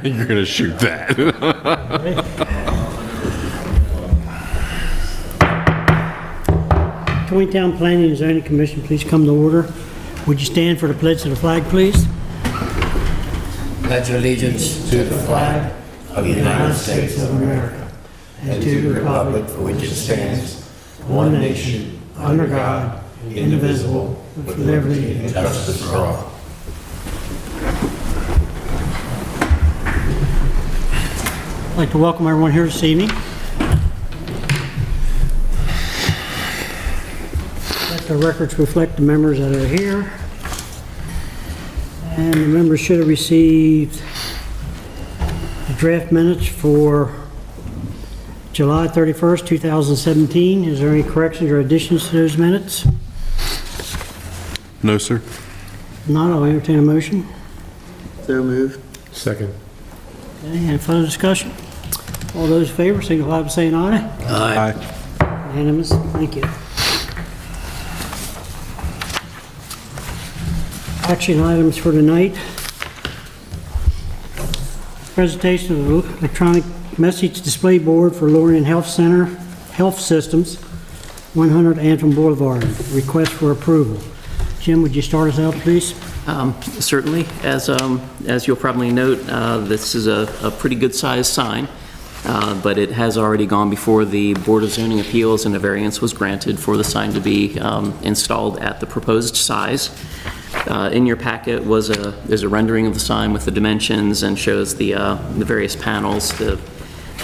You're gonna shoot that. Taneytown Planning and Zoning Commission, please come to order. Would you stand for the pledge of the flag, please? Pledge allegiance to the flag of the United States of America and to the republic for which it stands, one nation, under God, indivisible, with liberty and justice for all. I'd like to welcome everyone here this evening. Let the records reflect the members that are here. And the members should have received the draft minutes for July 31st, 2017. Is there any corrections or additions to those minutes? No, sir. If not, I'll entertain a motion. So moved. Second. Okay, any further discussion? All those in favor, signify by saying aye. Aye. Unanimous, thank you. Action items for tonight. Presentation of the electronic message display board for Lorien Health Center Health Systems, 100 Antrim Boulevard. Request for approval. Jim, would you start us out, please? Certainly. As you'll probably note, this is a pretty good-sized sign, but it has already gone before the Board of Zoning Appeals, and a variance was granted for the sign to be installed at the proposed size. In your packet there's a rendering of the sign with the dimensions and shows the various panels. The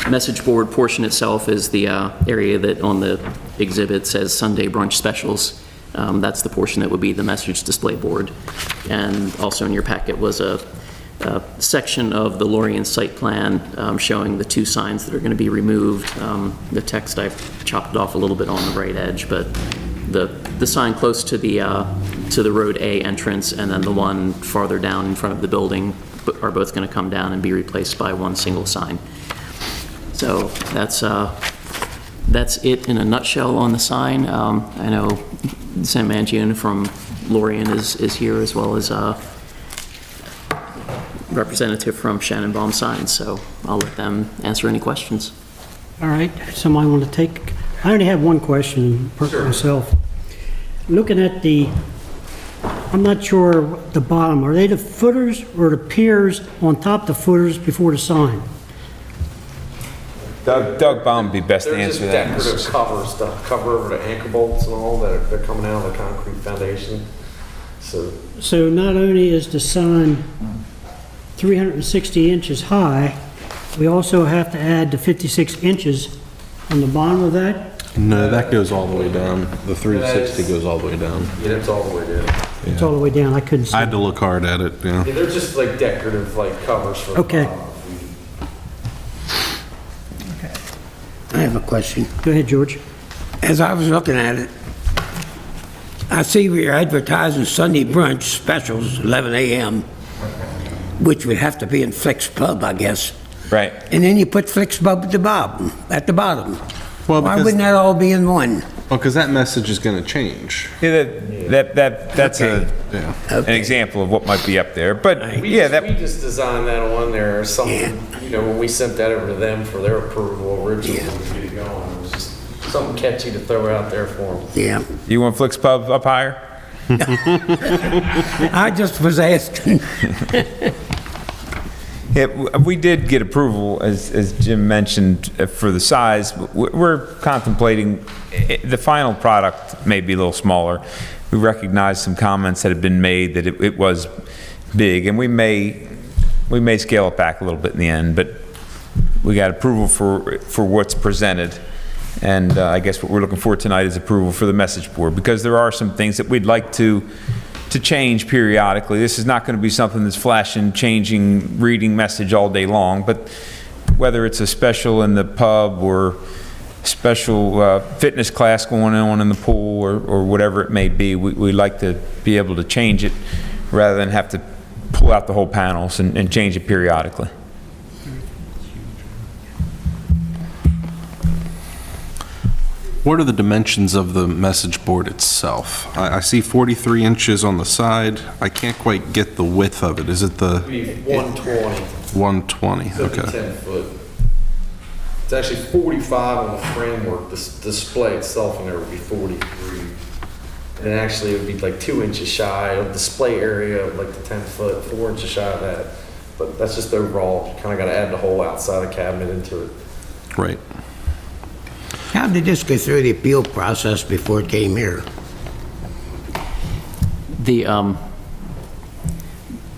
message board portion itself is the area that on the exhibit says Sunday brunch specials. That's the portion that would be the message display board. And also in your packet was a section of the Lorien site plan showing the two signs that are going to be removed. The text, I've chopped it off a little bit on the right edge, but the sign close to the Road A entrance and then the one farther down in front of the building are both going to come down and be replaced by one single sign. So that's it in a nutshell on the sign. I know Sam Mangione from Lorien is here, as well as a representative from Shannonbaum Signs, so I'll let them answer any questions. All right, somebody want to take? I only have one question myself. Looking at I'm not sure the bottom, are they the footers or the piers on top of the footers before the sign? Doug Baum would be best to answer that. They're just decorative covers to cover over the anchor bolts and all that are coming out of the concrete foundation. So not only is the sign 360 inches high, we also have to add the 56 inches on the bottom of that? No, that goes all the way down. The 360 goes all the way down. Yeah, that's all the way down. It's all the way down, I couldn't see. I had to look hard at it, yeah. Yeah, they're just like decorative covers for Okay. the bottom. I have a question. Go ahead, George. As I was looking at it, I see we're advertising Sunday brunch specials, 11 a.m., which would have to be in Flick's Pub, I guess. Right. And then you put Flick's Pub at the bottom. Well, Why because, wouldn't that all be in one? well, 'cause that message is gonna change. Yeah, that's Okay. Yeah. an example of what might be up there. But We yeah, just designed that on there or something, when we sent that over to them for their approval originally to get it going. It was just something catchy to throw out there for them. Yeah. you want Flick's Pub up higher? I just was asking. Yeah, we did get approval, as Jim mentioned, for the size. We're contemplating, the final product may be a little smaller. We recognize some comments that had been made that it was big, and we may scale it back a little bit in the end, but we got approval for what's presented. And I guess what we're looking for tonight is approval for the message board, because there are some things that we'd like to change periodically. This is not going to be something that's flashing, changing, reading message all day long, but whether it's a special in the pub or special fitness class going on in the pool or whatever it may be, we like to be able to change it rather than have to pull out the whole panels and change it periodically. What are the dimensions of the message board itself? I see 43 inches on the side. I can't quite get the width of it. Is it the... It'd be 120. 120, So it'd be okay. 10 foot. It's actually 45 on the framework. The display itself in there would be 43. And actually it would be like 2 inches shy of display area of like the 10 foot, 4 inches shy of that. But that's just overall, you kind of got to add the whole outside cabinet into it. Right. How did this go through the appeal process before it came here?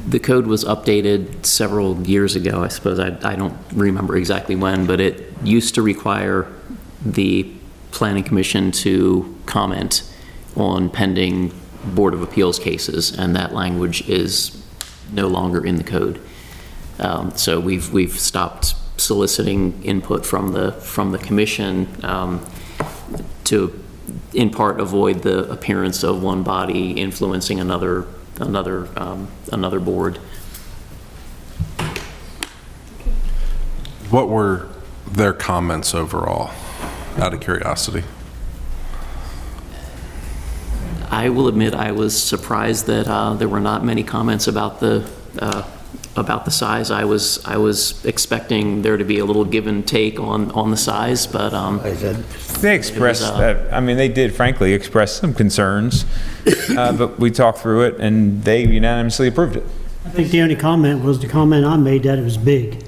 The code was updated several years ago, I suppose. I don't remember exactly when, but it used to require the Planning Commission to comment on pending Board of Appeals cases, and that language is no longer in the code. So we've stopped soliciting input from the commission to, in part, avoid the appearance of one body influencing another board. What were their comments overall, out of curiosity? I will admit I was surprised that there were not many comments about the size. I was expecting there to be a little give and take on the size, but I said, They expressed that, I mean, they did frankly express some concerns, but we talked through it and they unanimously approved it. I think the only comment was the comment I made that it was big.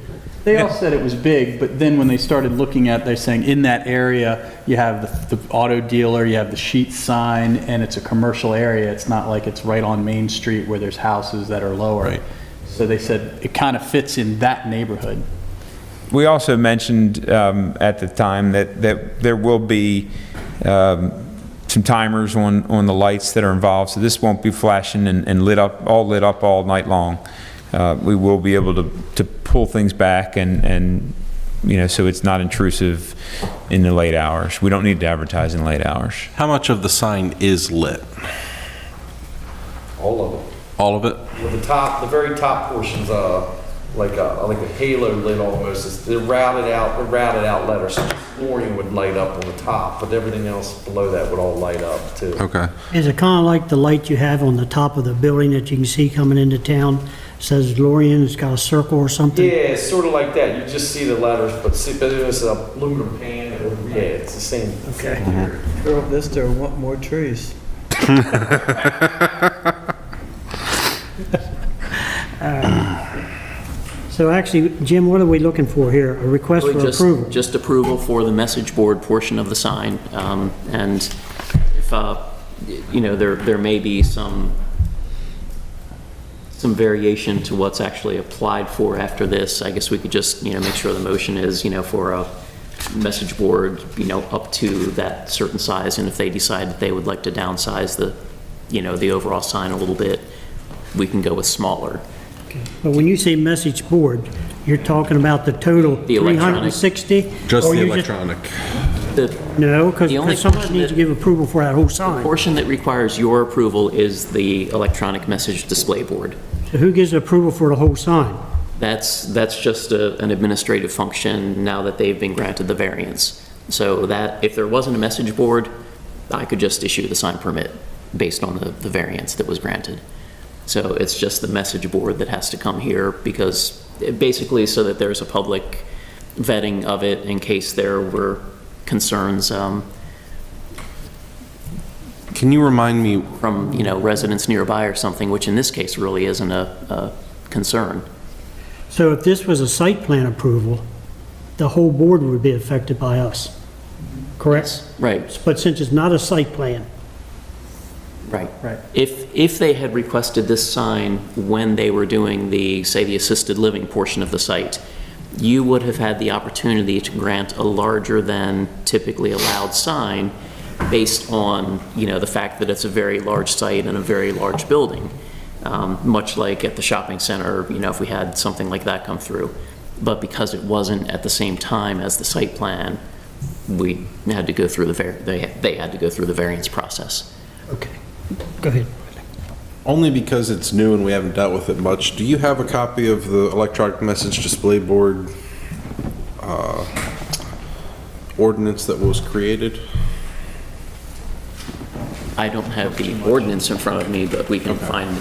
They all said it was big, but then when they started looking at, they're saying in that area, you have the auto dealer, you have the sheet sign, and it's a commercial area. It's not like it's right on Main Street where there's houses that are lower. Right. So they said it kind of fits in that neighborhood. We also mentioned at the time that there will be some timers on the lights that are involved, so this won't be flashing and lit up all night long. We will be able to pull things back and so it's not intrusive in the late hours. We don't need to advertise in late hours. How much of the sign is lit? All of it. All of it? Well, the very top portion's like a halo lit almost. They're routed out letters. So flooring would light up on the top, but everything else below that would all light up too. Okay. Is it kind of like the light you have on the top of the building that you can see coming into town? It says Lorien, it's got a circle or something? Yeah, it's sort of like that. You just see the letters, but it's an aluminum pan. Yeah, it's the same. Okay. Girl Vista want more trees. So actually, Jim, what are we looking for here? A request for approval? Just approval for the message board portion of the sign. And if, there may be some variation to what's actually applied for after this. I guess we could just, make sure the motion is, for a message board, up to that certain size. And if they decide that they would like to downsize the overall sign a little bit, we can go with smaller. But when you say message board, you're talking about the total The electronic. 360? Just Or the you electronic. No, because The only someone portion needs to that- give approval for that whole sign. Portion that requires your approval is the electronic message display board. So who gives approval for the whole sign? That's just an administrative function now that they've been granted the variance. So that, if there wasn't a message board, I could just issue the sign permit based on the variance that was granted. So it's just the message board that has to come here because basically so that there's a public vetting of it in case there were concerns Can you remind me, from, residents nearby or something, which in this case really isn't a concern. So if this was a site plan approval, the whole board would be affected by us, correct? Right. But since it's not a site plan, Right. Right. If they had requested this sign when they were doing the assisted living portion of the site, you would have had the opportunity to grant a larger than typically allowed sign based on, the fact that it's a very large site and a very large building. Much like at the shopping center, if we had something like that come through. But because it wasn't at the same time as the site plan, we had to go through they had to go through the variance process. okay, go ahead. only because it's new and we haven't dealt with it much, do you have a copy of the electronic message display board ordinance that was created? I don't have the ordinance in front of me, but we can find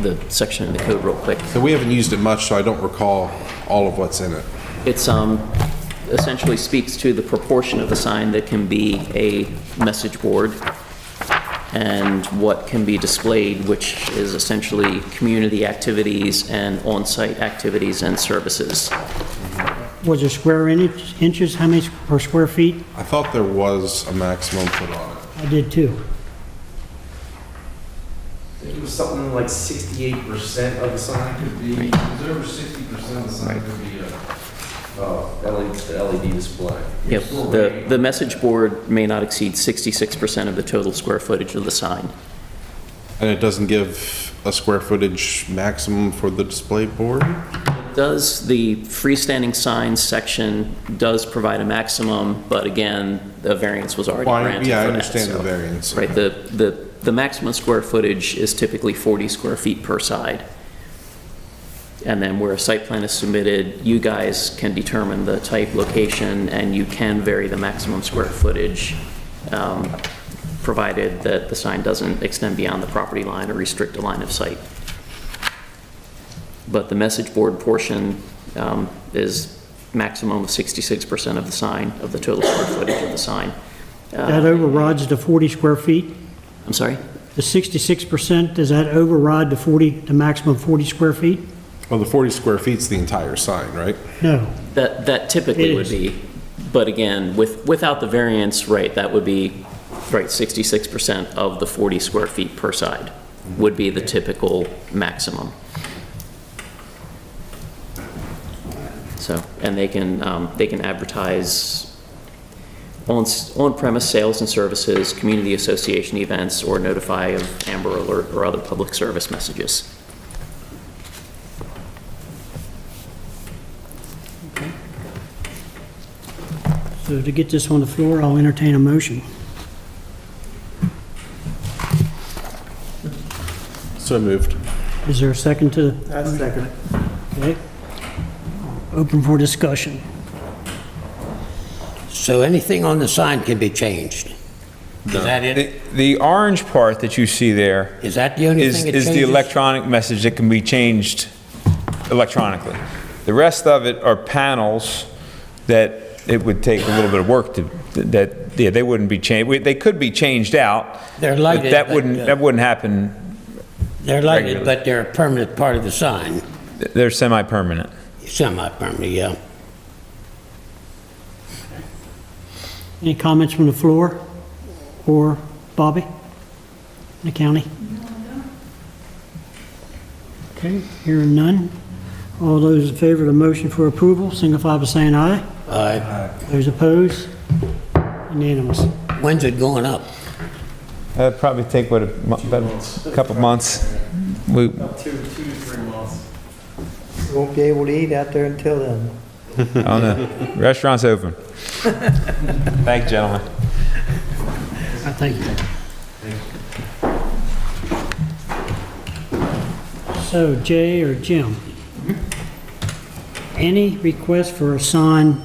the section in the code real quick. So we haven't used it much, so I don't recall all of what's in it. It's essentially speaks to the proportion of the sign that can be a message board and what can be displayed, which is essentially community activities and on-site activities and services. Was there square inches, how many, or square feet? I thought there was a maximum put on it. I did too. I think it was something like 68% of the sign could be, it was over 60% of the sign could be LED display. Yep, the message board may not exceed 66% of the total square footage of the sign. And it doesn't give a square footage maximum for the display board? Does the freestanding signs section does provide a maximum, but again, the variance was already Well, granted yeah, I for that, understand the so- variance. Right, the maximum square footage is typically 40 square feet per side. And then where a site plan is submitted, you guys can determine the type, location, and you can vary the maximum square footage, provided that the sign doesn't extend beyond the property line or restrict a line of sight. But the message board portion is maximum of 66% of the sign, of the total square footage of the sign. That overrides the 40 square feet? I'm sorry? The 66%, does that override the maximum 40 square feet? Well, the 40 square feet's the entire sign, right? No. That typically It would is. be, but again, without the variance, right, that would be, right, 66% of the 40 square feet per side would be the typical maximum. So, and they can advertise on-premise sales and services, community association events, or notify of Amber Alert or other public service messages. So to get this on the floor, I'll entertain a motion. So moved. Is there a second to, That's second. okay? Open for discussion. So anything on the sign can be changed? Is that it? The orange part that you see there Is that the only is thing it is changes? the electronic message that can be changed electronically. The rest of it are panels that it would take a little bit of work to, yeah, they wouldn't be changed. They could be changed out. They're but lighted, That but, wouldn't happen. They're lighted, regularly. but they're a permanent part of the sign. They're semi-permanent. Semi-permanent, yeah. Any comments from the floor? Or Bobby? The county? Okay, hearing none. All those in favor of the motion for approval, signify by saying aye. Those opposed? Unanimous. When's it going up? That'd probably take, what, about a couple months? We, 2 to 3 months. Won't be able to eat out there until then. I don't know. Restaurant's open. Thank you, gentlemen. Thank you. So Jay or Jim, any request for a sign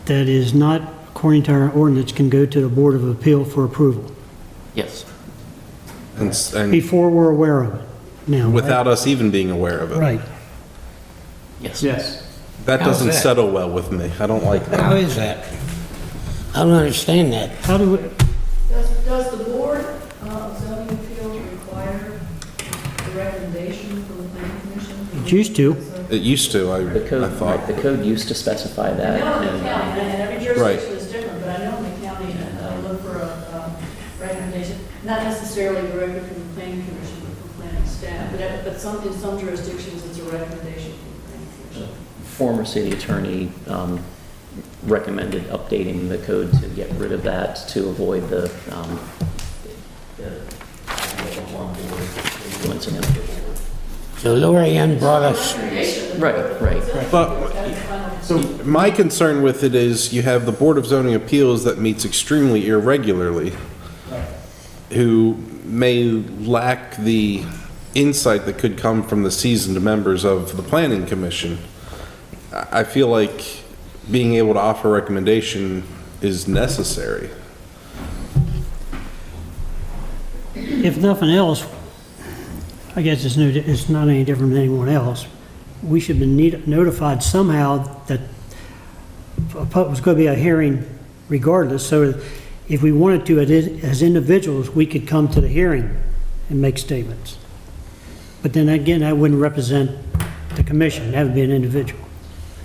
that is not according to our ordinance can go to the Board of Appeal for approval Yes. And before we're aware of it now, right? without us even being aware of it. Right. Yes. Yes. That How's doesn't that? settle well with me. I don't like that. How is that? I don't understand that. How do we, Does the Board of Zoning Appeals require a recommendation from the Planning Commission? it used to. It used to, The I code, right, thought. the code used to specify I that. know in and, the county, and every Right. jurisdiction is different, but I know in the county, look for a recommendation, not necessarily directly from the Planning Commission, but from planning staff, but in some jurisdictions, it's a recommendation from the Planning Commission. Former city attorney recommended updating the code to get rid of that, to avoid the one board influencing another board. So Lorianne brought us, Right. But my concern with it is you have the Board of Zoning Appeals that meets extremely irregularly, who may lack the insight that could come from the seasoned members of the Planning Commission. I feel like being able to offer recommendation is necessary. if nothing else, I guess it's not any different than anyone else. We should be notified somehow that was going to be a hearing regardless, so if we wanted to, as individuals, we could come to the hearing and make statements. But then again, that wouldn't represent the commission, that would be an individual.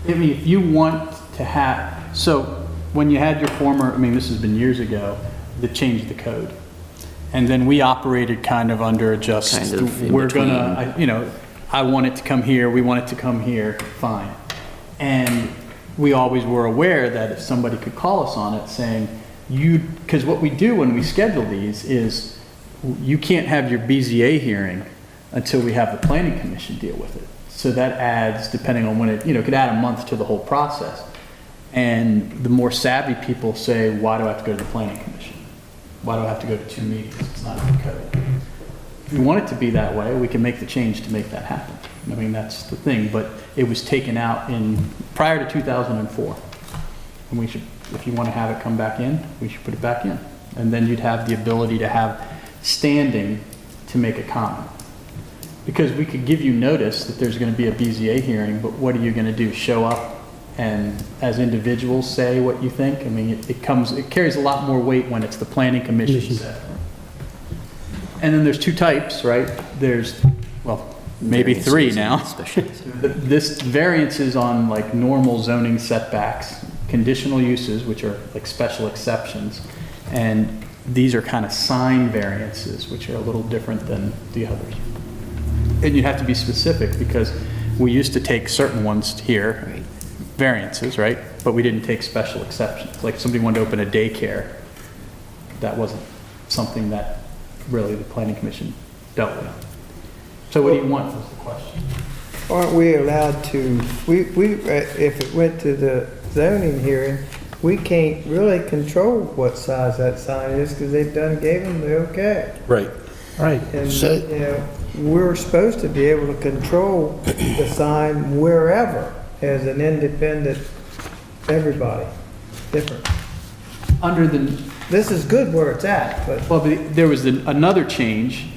I mean, if you want to have, so when you had your former, I mean, this has been years ago, that changed the code. And then we operated kind of under just, Kind of in we're between. gonna, you know, I want it to come here, we want it to come here, fine. And we always were aware that if somebody could call us on it saying, because what we do when we schedule these is you can't have your BZA hearing until we have the planning commission deal with it. So that adds, depending on when it, you know, could add a month to the whole process. And the more savvy people say, why do I have to go to the planning commission? Why do I have to go to 2 meetings? It's not in the code. If we want it to be that way, we can make the change to make that happen. I mean, that's the thing, but it was taken out prior to 2004. And we should, if you want to have it come back in, we should put it back in. And then you'd have the ability to have standing to make a comment. Because we could give you notice that there's going to be a BZA hearing, but what are you going to do? Show up and as individuals say what you think? I mean, it carries a lot more weight when it's the planning commission said. And then there's 2 types, right? There's, well, maybe 3 now. This variances on like normal zoning setbacks, conditional uses, which are like special exceptions, and these are kind of sign variances, which are a little different than the others. And you have to be specific because we used to take certain ones here, variances, right? But we didn't take special exceptions. Like somebody wanted to open a daycare, that wasn't something that really the planning commission dealt with. So what do you want was the question? Aren't we allowed to, if it went to the zoning hearing, we can't really control what size that sign is because gave them the okay. Right. Right. And, you know, we're supposed to be able to control the sign wherever as an independent, everybody, different. This is good where it's at, but. Well, there was another change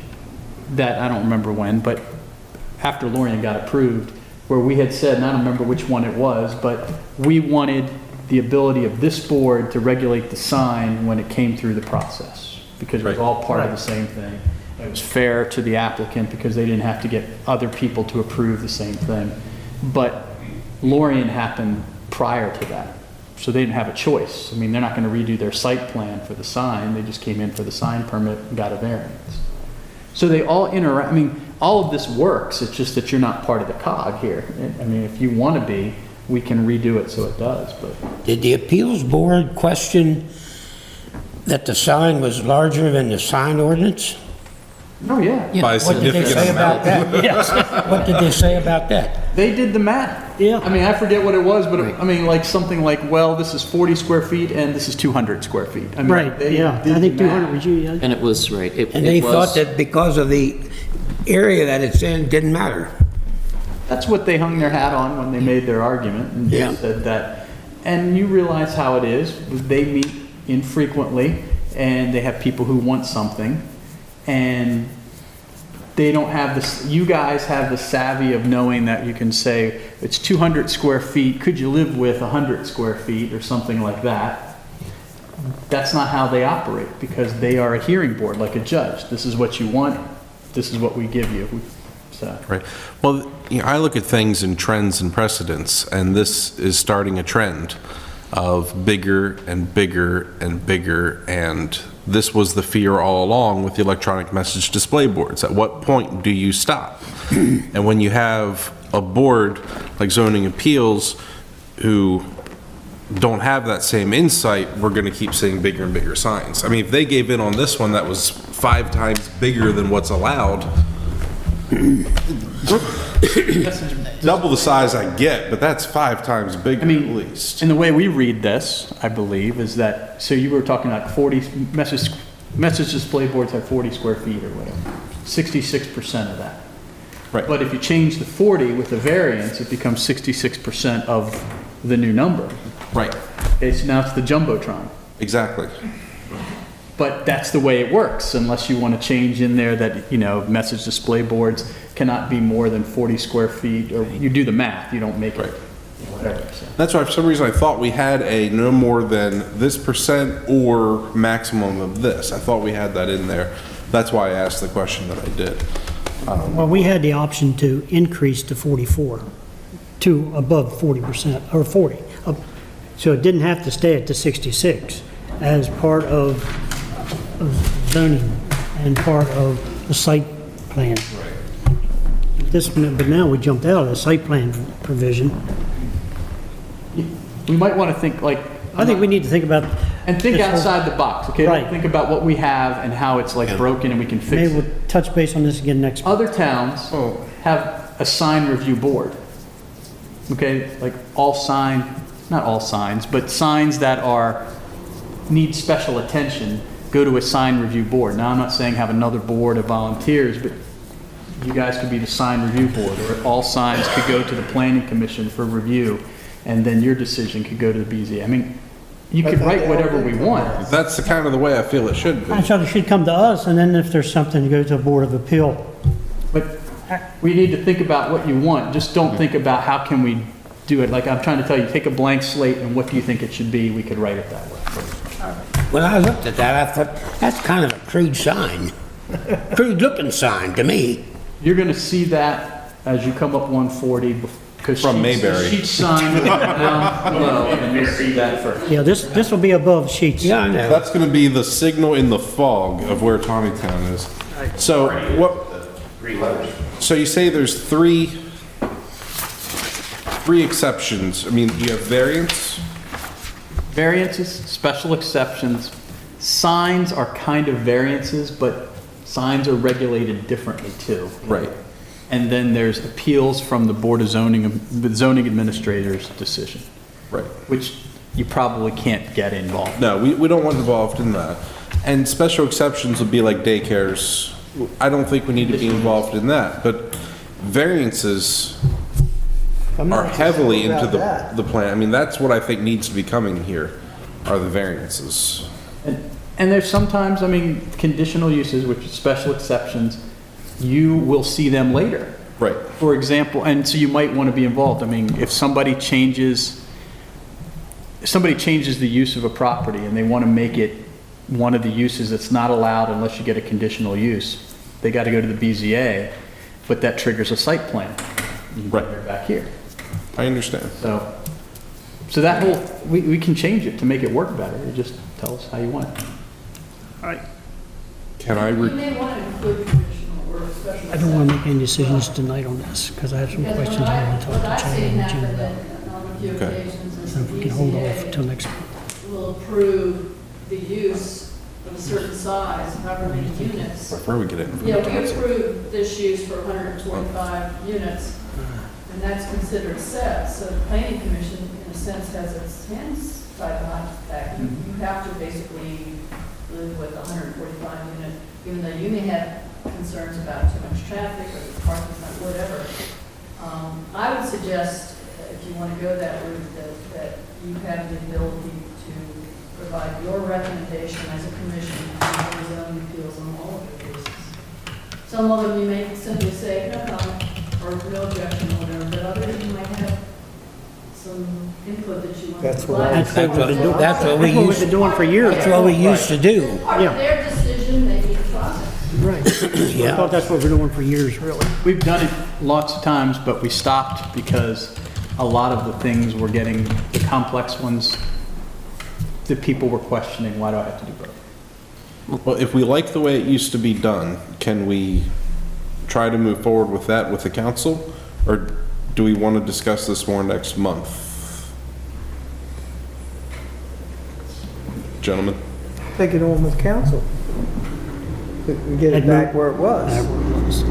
that I don't remember when, but after Lorien got approved, where we had said, and I don't remember which one it was, but we wanted the ability of this board to regulate the sign when it came through the process, because it was all part of the same thing. It was fair to the applicant because they didn't have to get other people to approve the same thing. But Lorien happened prior to that, so they didn't have a choice. I mean, they're not going to redo their site plan for the sign. They just came in for the sign permit and got a variance. So they all interact. I mean, all of this works. It's just that you're not part of the cog here. I mean, if you want to be, we can redo it so it does. But Did the appeals board question that the sign was larger than the sign ordinance? oh yeah, By a What did they significant say about amount. that? Yes. What did they say about that? they did the math. Yeah. I mean, I forget what it was, but I mean, like something like, well, this is 40 square feet and this is 200 square feet. I mean, Right, they yeah. did I think the math. 200 was you, yeah. And it was, right, And they it thought was, that because of the area that it's in, didn't matter. That's what they hung their hat on when they made their argument and Yeah. said that. And you realize how it is. They meet infrequently and they have people who want something and they don't have this. You guys have the savvy of knowing that you can say it's 200 square feet. Could you live with 100 square feet or something like that? That's not how they operate because they are a hearing board like a judge. This is what you want. This is what we give you. So. Right. Well, you know, I look at things in trends and precedents, and this is starting a trend of bigger and bigger and bigger, and this was the fear all along with the electronic message display boards. At what point do you stop? And when you have a board like zoning appeals who don't have that same insight, we're going to keep seeing bigger and bigger signs. I mean, if they gave in on this one that was 5 times bigger than what's allowed, double the size I get, but that's 5 times bigger I mean, at least. and the way we read this, I believe, is that, so you were talking like 40, message display boards have 40 square feet or whatever, 66% of that. Right. But if you change the 40 with the variance, it becomes 66% of the new number. Right. Okay, so now it's the Jumbotron. Exactly. But that's the way it works, unless you want to change in there that, message display boards cannot be more than 40 square feet, or you do the math, you don't make it. Whatever, so. That's why for some reason I thought we had a no more than this percent or maximum of this. I thought we had that in there. That's why I asked the question that I did. Well, we had the option to increase to 44, to above 40%, or 40. So it didn't have to stay at the 66 as part of zoning and part of the site plan. But now we jumped out of the site plan provision. We might want to think I think we need to think about. and think this whole- outside the box, okay? Right. Think about what we have and how it's broken and we can fix Maybe it. we'll touch base on this again next month. Other towns have a sign review board. Okay, not all signs, but signs that need special attention go to a sign review board. Now, I'm not saying have another board of volunteers, but you guys could be the sign review board, or all signs could go to the planning commission for review, and then your decision could go to the BZA. I mean, you could write whatever we want. That's the kind of the way I feel it should be. I thought it should come to us, and then if there's something, to go to a Board of Appeal. But we need to think about what you want. Just don't think about how can we do it. Like I'm trying to tell you, take a blank slate and what do you think it should be? We could write it that way. When I looked at that, I thought, that's kind of a crude sign. Crude looking sign to me. You're going to see that as you come up 140 because From Mayberry. Sheets sign down below, and you'll see that first. Yeah, this will be above Sheets. Yeah, I know. That's gonna be the signal in the fog of where Taneytown is. So so you say there's three exceptions. I mean, do you have variance? Variances, special exceptions. Signs are kind of variances, but signs are regulated differently too. Right. And then there's appeals from the Board of Zoning, the zoning administrator's decision, Right. which you probably can't get involved. No, we don't want involved in that. And special exceptions would be like daycares. I don't think we need to be involved in that, but variances I'm not are heavily sure into about that. the plan. I mean, that's what I think needs to be coming here, are the variances. And there's sometimes, conditional uses, which are special exceptions, you will see them later. Right. For example, and so you might want to be involved. If somebody changes the use of a property and they want to make it one of the uses that's not allowed unless you get a conditional use, they got to go to the BZA, but that triggers a site plan. Right. They're back here. I understand. So that whole, we can change it to make it work better. You just tell us how you want it. Can I, You may want to include conditional or special. I don't want to make any decisions tonight on this, because I have some Because questions I want to what talk I've to Charlie seen and Jim happen about. on a few Okay. occasions is So if the we can hold off till next month. BZA will approve the use of a certain size, however many units. before we get in, Yeah, we approved this use for 125 units, and that's considered set, so the planning commission, in a sense, has its hands tied behind its back. You have to basically live with 145 unit, even though you may have concerns about too much traffic or the parking lot, whatever. I would suggest, if you want to go that route, that you have the ability to provide your recommendation as a commission on the zoning appeals on all of the cases. Some of them you may simply say, no comment, or no objection, or whatever, but others you might have some input that you want to That's what provide. I- That's what we've been doing. That's what we That's what we've used, been doing for years. that's what we used to do. Part of their decision, maybe the process. Right. I thought that's what we're doing for years, really. We've done it lots of times, but we stopped because a lot of the things were getting, the complex ones, that people were questioning, why do I have to do both? well, if we like the way it used to be done, can we try to move forward with that with the council? Or do we want to discuss this more next month? Gentlemen? Take it on with council. We get it back where it was.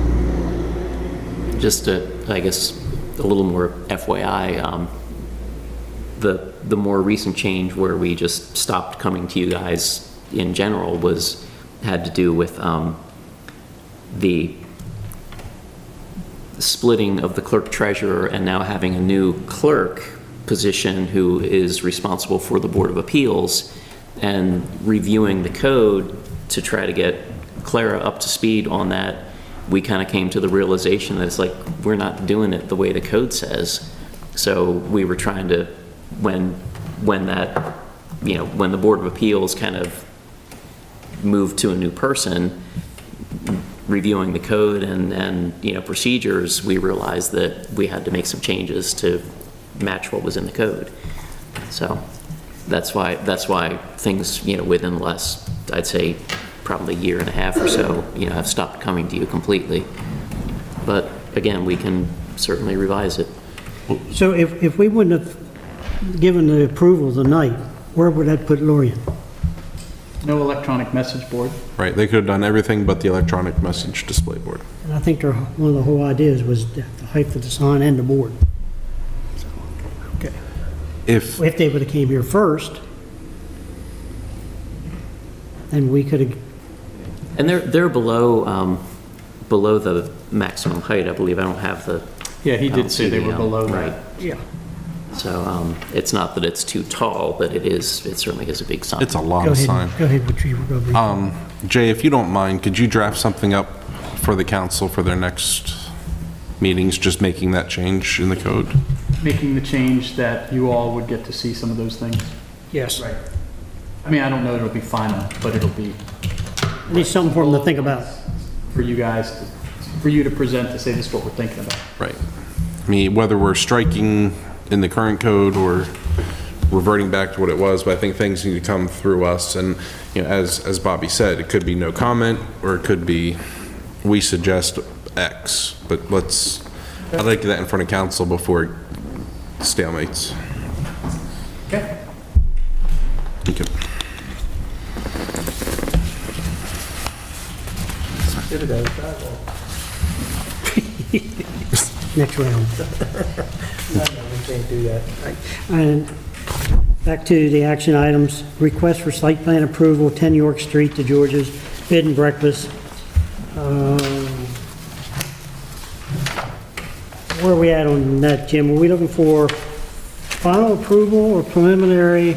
Just I guess, a little more FYI, the more recent change where we just stopped coming to you guys in general had to do with the splitting of the clerk treasurer and now having a new clerk position who is responsible for the Board of Appeals. and reviewing the code to try to get Clara up to speed on that, we kind of came to the realization that it's like, we're not doing it the way the code says. So we were trying to, when that, you know, when the Board of Appeals kind of moved to a new person, reviewing the code and you know, procedures, we realized that we had to make some changes to match what was in the code. So that's why things, you know, within the last, I'd say, probably year and a half or so, you know, have stopped coming to you completely. But again, we can certainly revise it. So if we wouldn't have given the approval tonight, where would that put Lorien? No electronic message board. Right, they could have done everything but the electronic message display board. And I think one of the whole ideas was the height of the sign and the board. So, okay. If, If they would have came here first, then we could have, And they're below the maximum height, I believe. I don't have the. Yeah, he I don't did say see they the, were below right. that. yeah. So it's not that it's too tall, but it certainly is a big sign. it's a lot Go of ahead, sign. go ahead, what you were going to bring. Jay, if you don't mind, could you draft something up for the council for their next meetings, just making that change in the code? Making the change that you all would get to see some of those things. Yes. Right. I mean, I don't know that it'll be final, but it'll be I need something for them to think about. for you guys, for you to present to say this is what we're thinking about. Right. I mean, whether we're striking in the current code or reverting back to what it was, but I think things need to come through us. And, you know, as Bobby said, it could be no comment, or it could be, we suggest X, but I'd like to get that in front of council before it stalemates. Okay. Okay. Should have got a sidewalk. Next round. No, we can't do that. And back to the action items, request for site plan approval, 10 York Street to George's Bed and Breakfast. Where are we at on that, Jim? Are we looking for final approval or preliminary?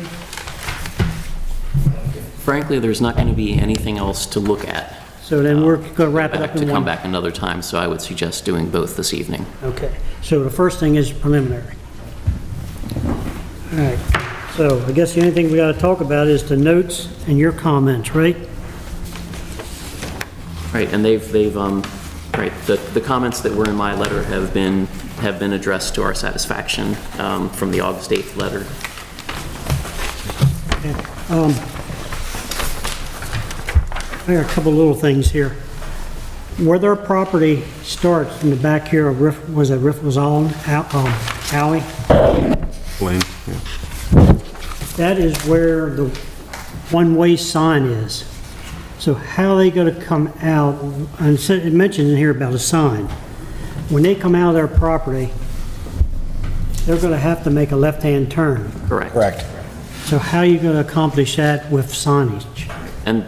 Frankly, there's not going to be anything else to look at. So then we're going to wrap it up To in come one. back another time, so I would suggest doing both this evening. Okay, so the first thing is preliminary. All right, so I guess the only thing we got to talk about is the notes and your comments, right? Right, and right, the comments that were in my letter have been addressed to our satisfaction from the August 8th letter. I got a couple little things here. Where their property starts in the back here of Riffles Alley, Blaine, yeah. that is where the one-way sign is. So how are they going to come out, and it mentions in here about a sign. When they come out of their property, they're going to have to make a left-hand turn. Correct. Correct. So how are you going to accomplish that with signage? And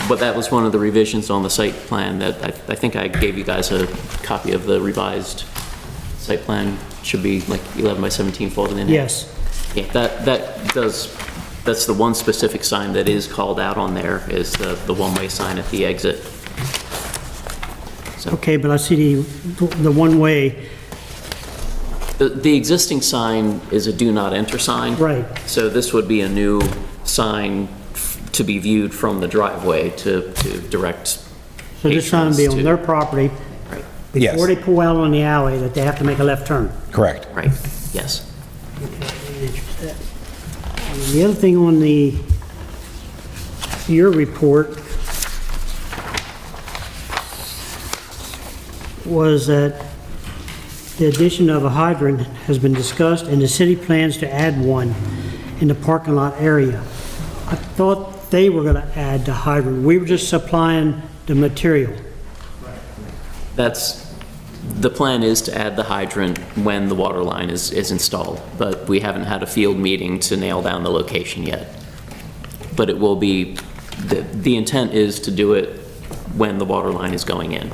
but that was one of the revisions on the site plan that I think I gave you guys a copy of the revised site plan. Should be like 11 by 17 folded in. Yes. Yeah, that's the one specific sign that is called out on there, is the one-way sign at the exit. So Okay, but I see the one-way, the existing sign is a do not enter sign. right. So this would be a new sign to be viewed from the driveway to direct So this sign will be patrons on to- their property Right, Yes. before they pull out on the alley, that they have to make a left turn. Correct. right, yes. And the other thing on your report was that the addition of a hydrant has been discussed, and the city plans to add one in the parking lot area. I thought they were gonna add the hydrant. We were just supplying the material. The plan is to add the hydrant when the water line is installed, but we haven't had a field meeting to nail down the location yet. But it will be, the intent is to do it when the water line is going in,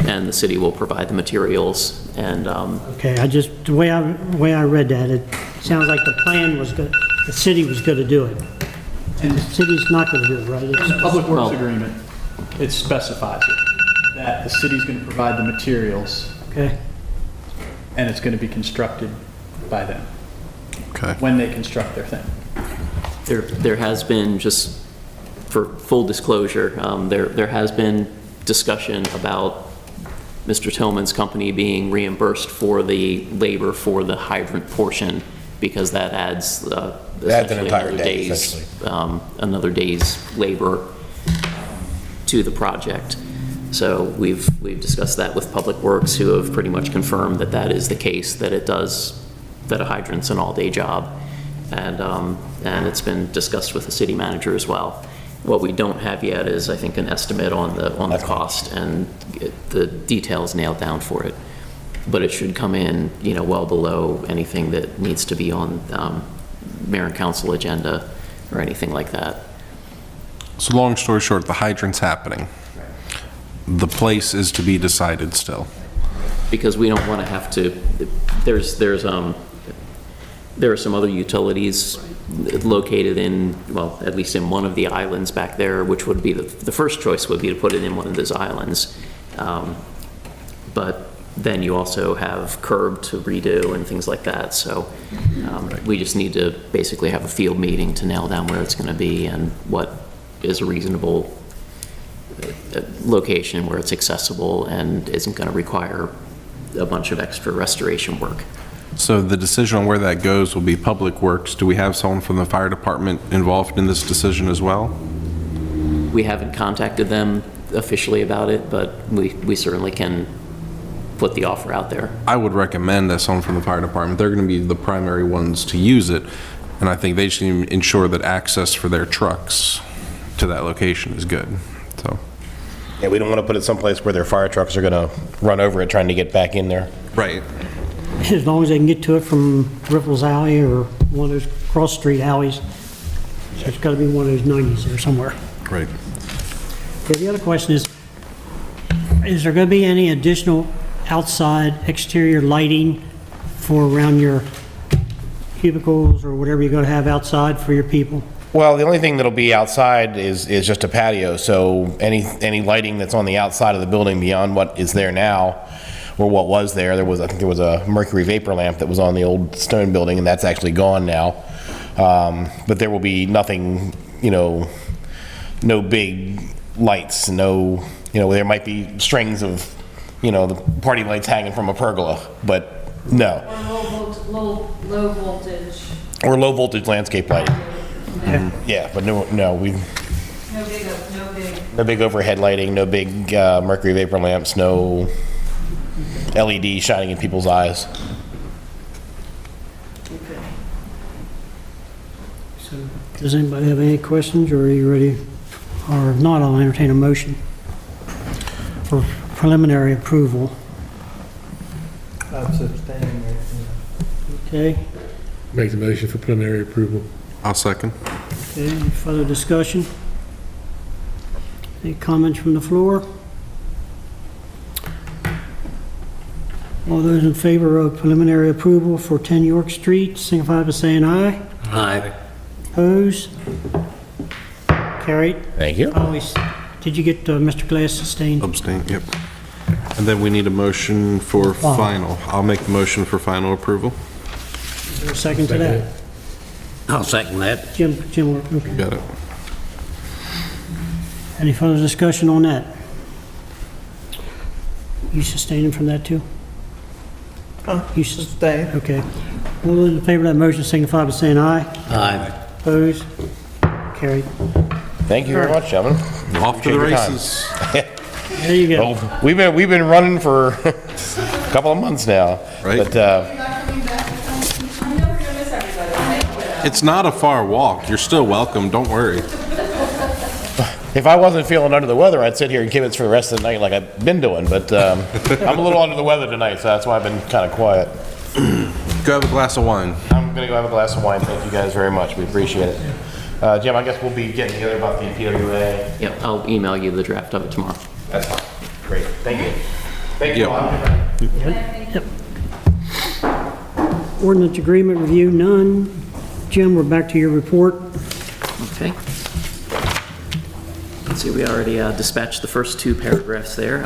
and the city will provide the materials and, Okay, the way I read that, it sounds like the plan was good, the city was gonna do it. And the city's not gonna do it, right? It's- Public Works Well- agreement, it specifies it, that the city's going to provide the materials, Okay, and it's going to be constructed by them, Okay. when they construct their thing. There has been, just for full disclosure, there has been discussion about Mr. Tillman's company being reimbursed for the labor for the hydrant portion, because that adds essentially entire another day, day's, essentially. another day's labor to the project. So we've discussed that with Public Works, who have pretty much confirmed that that is the case, that it does, that a hydrant's an all-day job. And it's been discussed with the city manager as well. What we don't have yet is, I think, an estimate on the cost and the details nailed down for it. But it should come in, well below anything that needs to be on mayor and council agenda or anything like that. So long story short, the hydrant's happening. The place is to be decided still. Because we don't want to have to, there are some other utilities located in, well, at least in one of the islands back there, which would be, the first choice would be to put it in one of those islands. But then you also have curb to redo and things like that. So we just need to basically have a field meeting to nail down where it's going to be and what is a reasonable location where it's accessible and isn't going to require a bunch of extra restoration work. So the decision on where that goes will be Public Works. Do we have someone from the fire department involved in this decision as well? We haven't contacted them officially about it, but we certainly can put the offer out there. I would recommend that someone from the fire department. They're going to be the primary ones to use it, and I think they should ensure that access for their trucks to that location is good, so. Yeah, we don't want to put it someplace where their fire trucks are going to run over it trying to get back in there. Right. as long as they can get to it from Riffles Alley or one of those cross-street alleys. So it's gotta be one of those 90s there somewhere. Right. Okay, the other question is there gonna be any additional outside exterior lighting for around your cubicles or whatever you're gonna have outside for your people? Well, the only thing that'll be outside is just a patio, so any lighting that's on the outside of the building beyond what is there now, or what was there, I think there was a mercury vapor lamp that was on the old stone building, and that's actually gone now. But there will be nothing, no big lights, there might be strings of, the party lights hanging from a pergola, but no. Or low voltage, Or low voltage landscape lighting. Yeah, but no, no big. no big overhead lighting, no big mercury vapor lamps, no LED shining in people's eyes. So, does anybody have any questions, or are you ready? Or if not, I'll entertain a motion for preliminary approval. I'm sustaining right now. Okay, Make the motion for preliminary approval. I'll second. okay, any further discussion? Any comments from the floor? All those in favor of preliminary approval for 10 York Street, signify by saying aye. Aye. Opposed? Carried. Thank you. Always. Did you get Mr. Glass sustained? Abstain, yep. And then we need a motion for final. I'll make the motion for final approval. Is there a second to that? I'll second that. Jim, okay. Got it. Any further discussion on that? You sustaining from that too? You Sustain. okay. All those in favor of that motion signify by saying aye. Aye. Opposed? Carried. Thank you very much, gentlemen. Off to the Appreciate your time. races. There you go. Well, we've been running for a couple of months now. Right. But It's not a far walk. You're still welcome. Don't worry. if I wasn't feeling under the weather, I'd sit here and kibitz for the rest of the night like I've been doing. But I'm a little under the weather tonight, so that's why I've been kind of quiet. Go have a glass of wine. I'm gonna go have a glass of wine. Thank you guys very much. We appreciate it. Jim, I guess we'll be getting together about the PWA. Yep, I'll email you the draft of it tomorrow. That's fine. Great. Thank you. Thank you. Yep. all. Have a good night. Yep. Ordinance agreement review, none. Jim, we're back to your report. Okay. Let's see, we already dispatched the first two paragraphs there.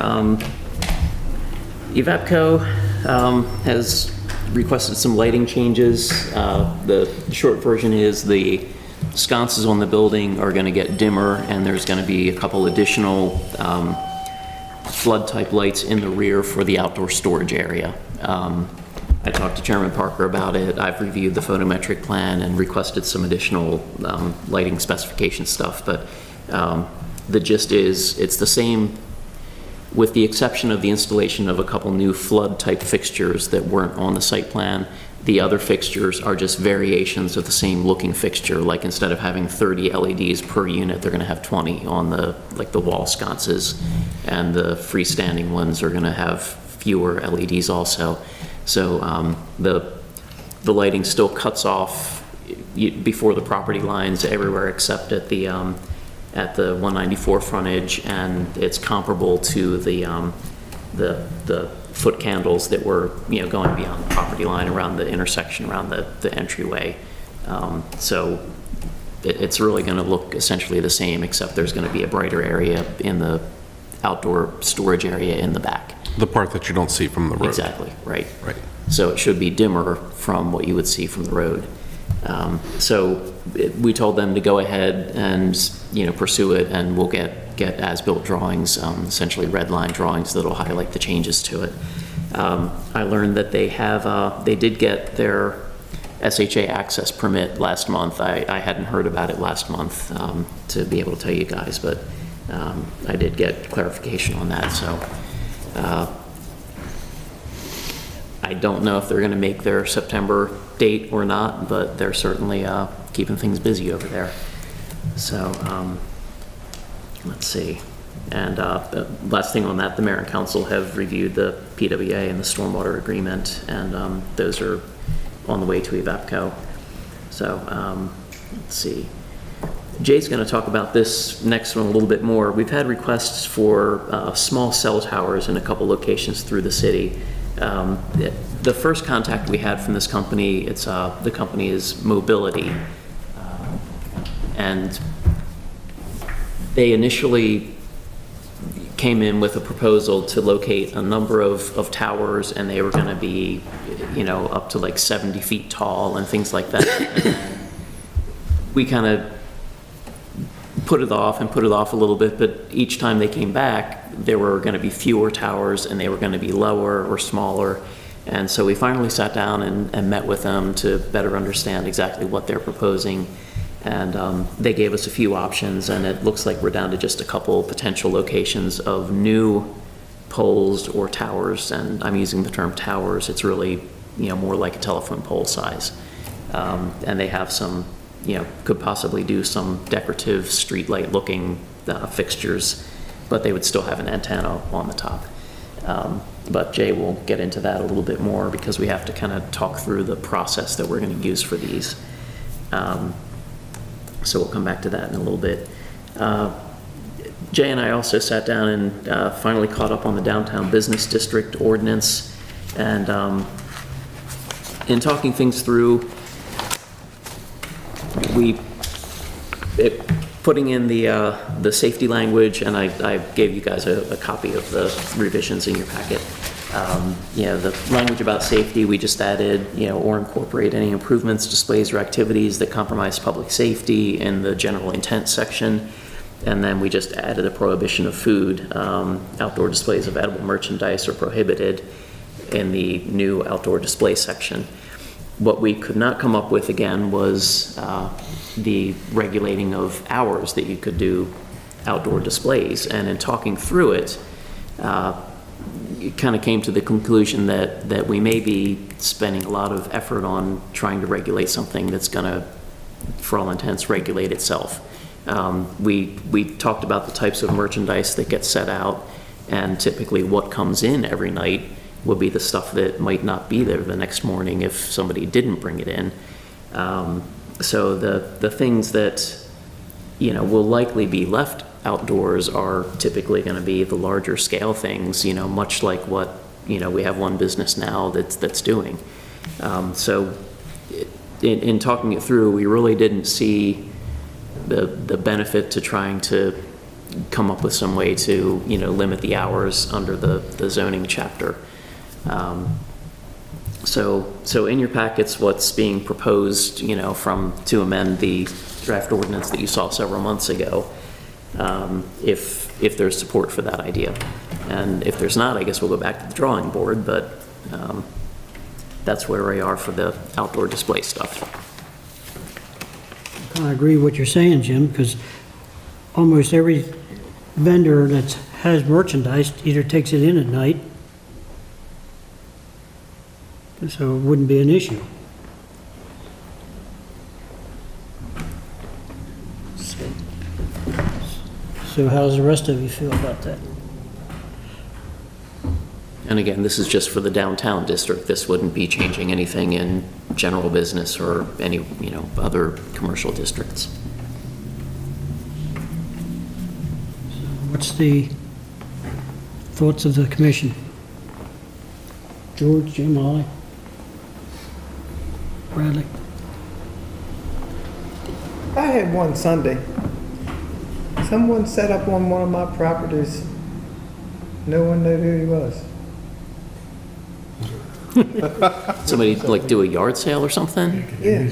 Evapco has requested some lighting changes. The short version is the sconces on the building are going to get dimmer, and there's going to be a couple additional flood-type lights in the rear for the outdoor storage area. I talked to Chairman Parker about it. I've reviewed the photometric plan and requested some additional lighting specification stuff, but the gist is it's the same, with the exception of the installation of a couple new flood-type fixtures that weren't on the site plan. The other fixtures are just variations of the same looking fixture. Like instead of having 30 LEDs per unit, they're going to have 20 on the wall sconces, and the freestanding ones are going to have fewer LEDs also. So the lighting still cuts off before the property lines everywhere except at the 194 frontage, and it's comparable to the foot candles that were going beyond the property line around the intersection, around the entryway. So it's really going to look essentially the same, except there's going to be a brighter area in the outdoor storage area in the back. The part that you don't see from the road. Exactly, right. Right. So it should be dimmer from what you would see from the road. We told them to go ahead and pursue it, and we'll get as-built drawings, essentially red line drawings that'll highlight the changes to it. I learned that they did get their SHA access permit last month. I hadn't heard about it last month to be able to tell you guys, but I did get clarification on that. So I don't know if they're going to make their September date or not, but they're certainly keeping things busy over there. So let's see. And the last thing on that, the mayor and council have reviewed the PWA and the stormwater agreement, and those are on the way to Evapco. So let's see. Jay's going to talk about this next one a little bit more. We've had requests for small cell towers in a couple locations through the city. The first contact we had from this company, the company is Mobility, and they initially came in with a proposal to locate a number of towers, and they were going to be, up to like 70 feet tall and things like that. We kind of put it off a little bit, but each time they came back, there were going to be fewer towers, and they were going to be lower or smaller. And so we finally sat down and met with them to better understand exactly what they're proposing. And they gave us a few options, and it looks like we're down to just a couple potential locations of new poles or towers. And I'm using the term towers. It's really, more like a telephone pole size. And they have some, could possibly do some decorative streetlight looking fixtures, but they would still have an antenna on the top. But Jay will get into that a little bit more, because we have to kind of talk through the process that we're going to use for these. So we'll come back to that in a little bit. Jay and I also sat down and finally caught up on the downtown business district ordinance. And in talking things through, putting in the safety language, and I gave you guys a copy of the revisions in your packet. The language about safety, we just added, or incorporate any improvements, displays, or activities that compromise public safety in the general intent section. And then we just added a prohibition of food. Outdoor displays of edible merchandise are prohibited in the new outdoor display section. What we could not come up with again was the regulating of hours that you could do outdoor displays. And in talking through it, it kind of came to the conclusion that we may be spending a lot of effort on trying to regulate something that's going to, for all intents, regulate itself. We talked about the types of merchandise that get set out, and typically what comes in every night will be the stuff that might not be there the next morning if somebody didn't bring it in. So the things that will likely be left outdoors are typically going to be the larger scale things, much like what we have one business now that's doing. So in talking it through, we really didn't see the benefit to trying to come up with some way to, limit the hours under the zoning chapter. So in your packets, what's being proposed, to amend the draft ordinance that you saw several months ago, if there's support for that idea. And if there's not, I guess we'll go back to the drawing board, but that's where we are for the outdoor display stuff. I agree with what you're saying, Jim, because almost every vendor that has merchandise either takes it in at night, so it wouldn't be an issue. So how does the rest of you feel about that? And again, this is just for the downtown district. This wouldn't be changing anything in general business or any, other commercial districts. What's the thoughts of the commission? George, Jim, Ollie? Bradley? I had one Sunday. Someone set up on one of my properties. No one knew who he was. Somebody like do a yard sale or something? Yeah.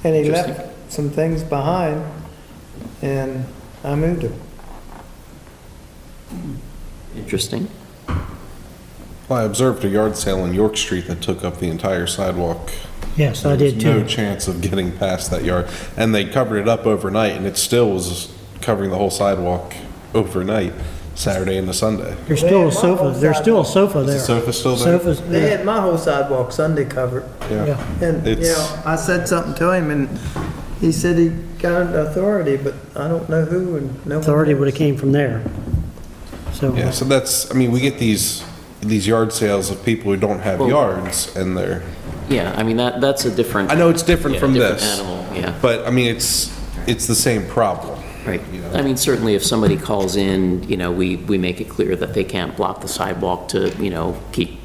And he left some things behind, and I moved him. Interesting. Well, I observed a yard sale on York Street that took up the entire sidewalk. Yes, I There did was too. no chance of getting past that yard. And they covered it up overnight, and it still was covering the whole sidewalk overnight, Saturday into Sunday. There's still a sofa, there's still a sofa there. Is the sofa still there? Sofa's They there. had my whole sidewalk Sunday covered. Yeah. And, I said something to him, and he said he got authority, but I don't know who, and no one Authority knows. would have came from there. So, Yeah, so that's, we get these yard sales of people who don't have Well- yards, and they're, Yeah, I mean, that's a different. I know it's different yeah, from different this. animal, yeah. But, it's the same problem. Right. You know? I mean, certainly if somebody calls in, we make it clear that they can't block the sidewalk to, keep,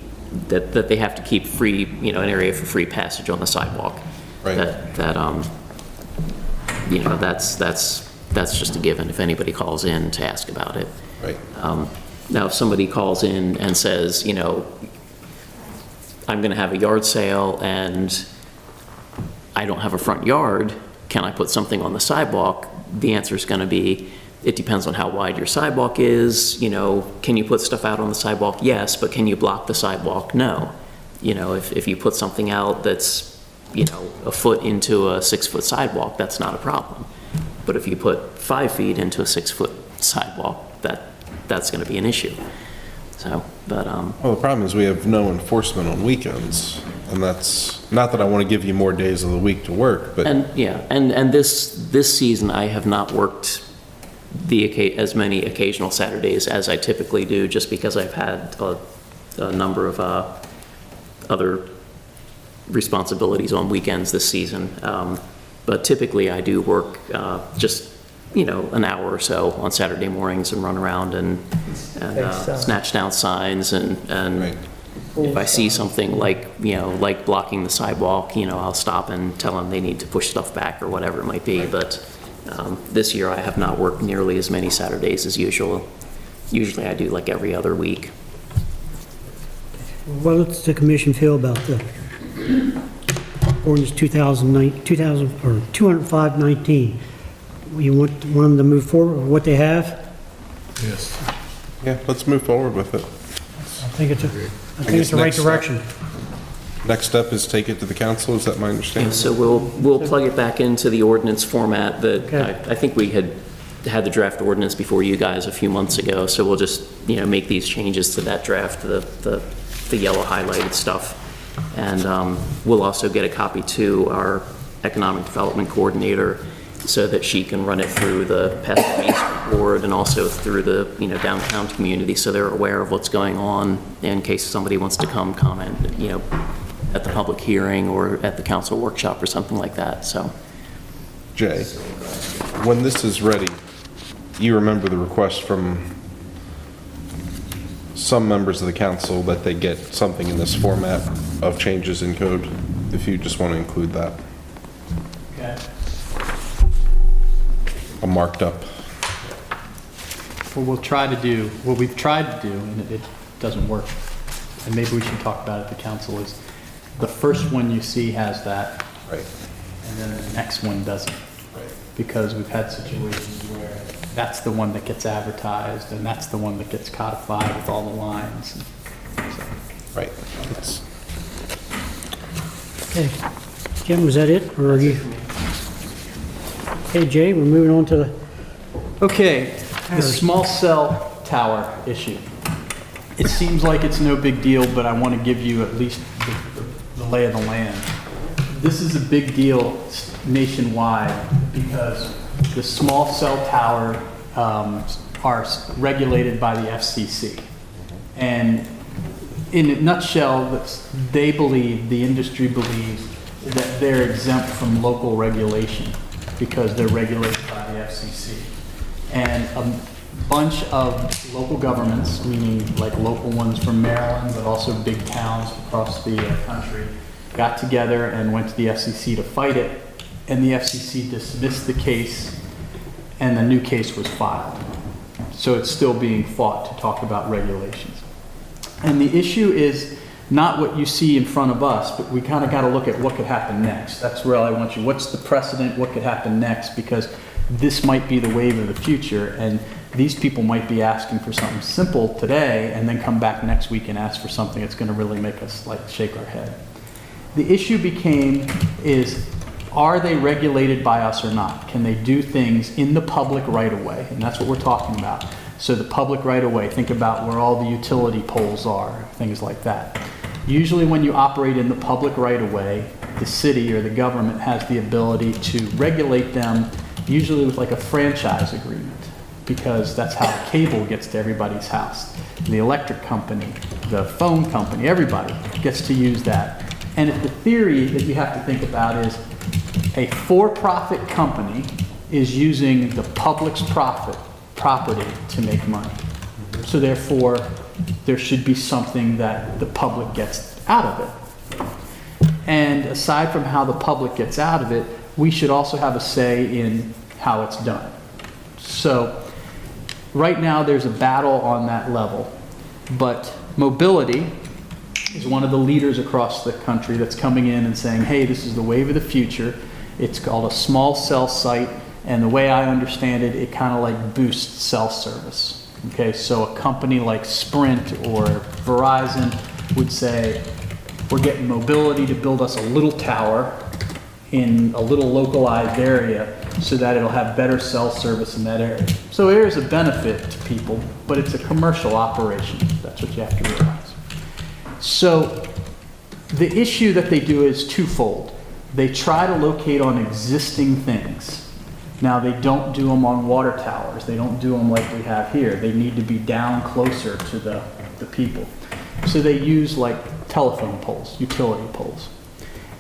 that they have to keep free, an area for free passage on the sidewalk. Right. That's just a given if anybody calls in to ask about it. Right. Now, if somebody calls in and says, I'm gonna have a yard sale and I don't have a front yard, can I put something on the sidewalk? The answer is gonna be, it depends on how wide your sidewalk is, can you put stuff out on the sidewalk? Yes, but can you block the sidewalk? No. If you put something out that's, a foot into a 6-foot sidewalk, that's not a problem. But if you put 5 feet into a 6-foot sidewalk, that's gonna be an issue. So, but, Well, the problem is we have no enforcement on weekends, and that's, not that I want to give you more days of the week to work, but. and, yeah, and this season, I have not worked as many occasional Saturdays as I typically do, just because I've had a number of other responsibilities on weekends this season. But typically, I do work just, an hour or so on Saturday mornings and run around and snatch down signs and Right. if I see something like, like blocking the sidewalk, I'll stop and tell them they need to push stuff back or whatever it might be. But this year, I have not worked nearly as many Saturdays as usual. Usually, I do like every other week. what does the commission feel about the ordinance 205-19? You want them to move forward with what they have? Yes. Yeah, let's move forward with it. I think it's guess the right next step- direction. Next step is take it to the council, is that my Yeah, understanding? so we'll plug it back into the ordinance format that, Okay. I think we had the draft ordinance before you guys a few months ago, so we'll just, make these changes to that draft, the yellow highlighted stuff. And we'll also get a copy to our economic development coordinator so that she can run it through the Pest Management Board and also through the, downtown community, so they're aware of what's going on in case somebody wants to come comment, at the public hearing or at the council workshop or something like that, so. Jay, when this is ready, you remember the request from some members of the council that they get something in this format of changes in code, if you just want to include that. Okay. a marked up. What we'll try to do, what we've tried to do, and it doesn't work, and maybe we should talk about it at the council, is the first one you see has that, Right. and then the next one doesn't. Because we've had situations where that's the one that gets advertised, and that's the one that gets codified with all the lines. So, Right. It's- Okay. Jim, was that it, or are you? Okay, Jay, we're moving on to the, okay, the small cell tower issue. It seems like it's no big deal, but I want to give you at least the lay of the land. This is a big deal nationwide because the small cell tower are regulated by the FCC. And in a nutshell, they believe, the industry believes, that they're exempt from local regulation because they're regulated by the FCC. And a bunch of local governments, meaning like local ones from Maryland, but also big towns across the country, got together and went to the FCC to fight it, and the FCC dismissed the case, and the new case was filed. So it's still being fought to talk about regulations. And the issue is not what you see in front of us, but we kind of got to look at what could happen next. That's where I want you. What's the precedent? What could happen next? Because this might be the wave of the future, and these people might be asking for something simple today and then come back next week and ask for something that's going to really make us like shake our head. The issue is, are they regulated by us or not? Can they do things in the public right of way? And that's what we're talking about. So the public right of way, think about where all the utility poles are, things like that. Usually when you operate in the public right of way, the city or the government has the ability to regulate them, usually with like a franchise agreement, because that's how cable gets to everybody's house. The electric company, the phone company, everybody gets to use that. And the theory that you have to think about is a for-profit company is using the public's property to make money. So therefore, there should be something that the public gets out of it. And aside from how the public gets out of it, we should also have a say in how it's done. So right now there's a battle on that level, but mobility is one of the leaders across the country that's coming in and saying, hey, this is the wave of the future. It's called a small cell site, and the way I understand it, it kind of like boosts cell service. Okay, so a company like Sprint or Verizon would say, we're getting mobility to build us a little tower in a little localized area so that it'll have better cell service in that area. So there is a benefit to people, but it's a commercial operation. That's what you have to realize. So the issue that they do is twofold. They try to locate on existing things. Now, they don't do them on water towers. They don't do them like we have here. They need to be down closer to the people. So they use like telephone poles, utility poles.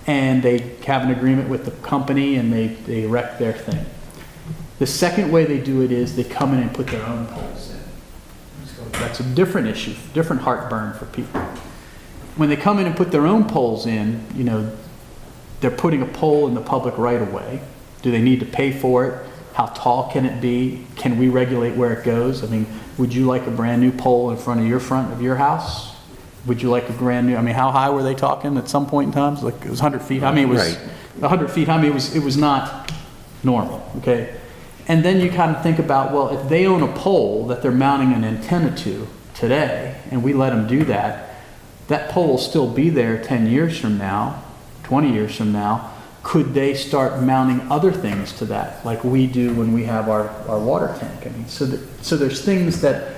And they have an agreement with the company and they erect their thing. The second way they do it is they come in and put their own poles in. So that's a different issue, different heartburn for people. When they come in and put their own poles in, you know, they're putting a pole in the public right of way. Do they need to pay for it? How tall can it be? Can we regulate where it goes? I mean, would you like a brand new pole in front of your house? Would you like a brand new, I mean, how high were they talking at some point in time? Like it was 100 feet. I mean, it was 100 feet. I mean, it was not normal, okay? And then you kind of think about, well, if they own a pole that they're mounting an antenna to today, and we let them do that, that pole will still be there 10 years from now, 20 years from now. Could they start mounting other things to that, like we do when we have our water tank? I mean, so there's things that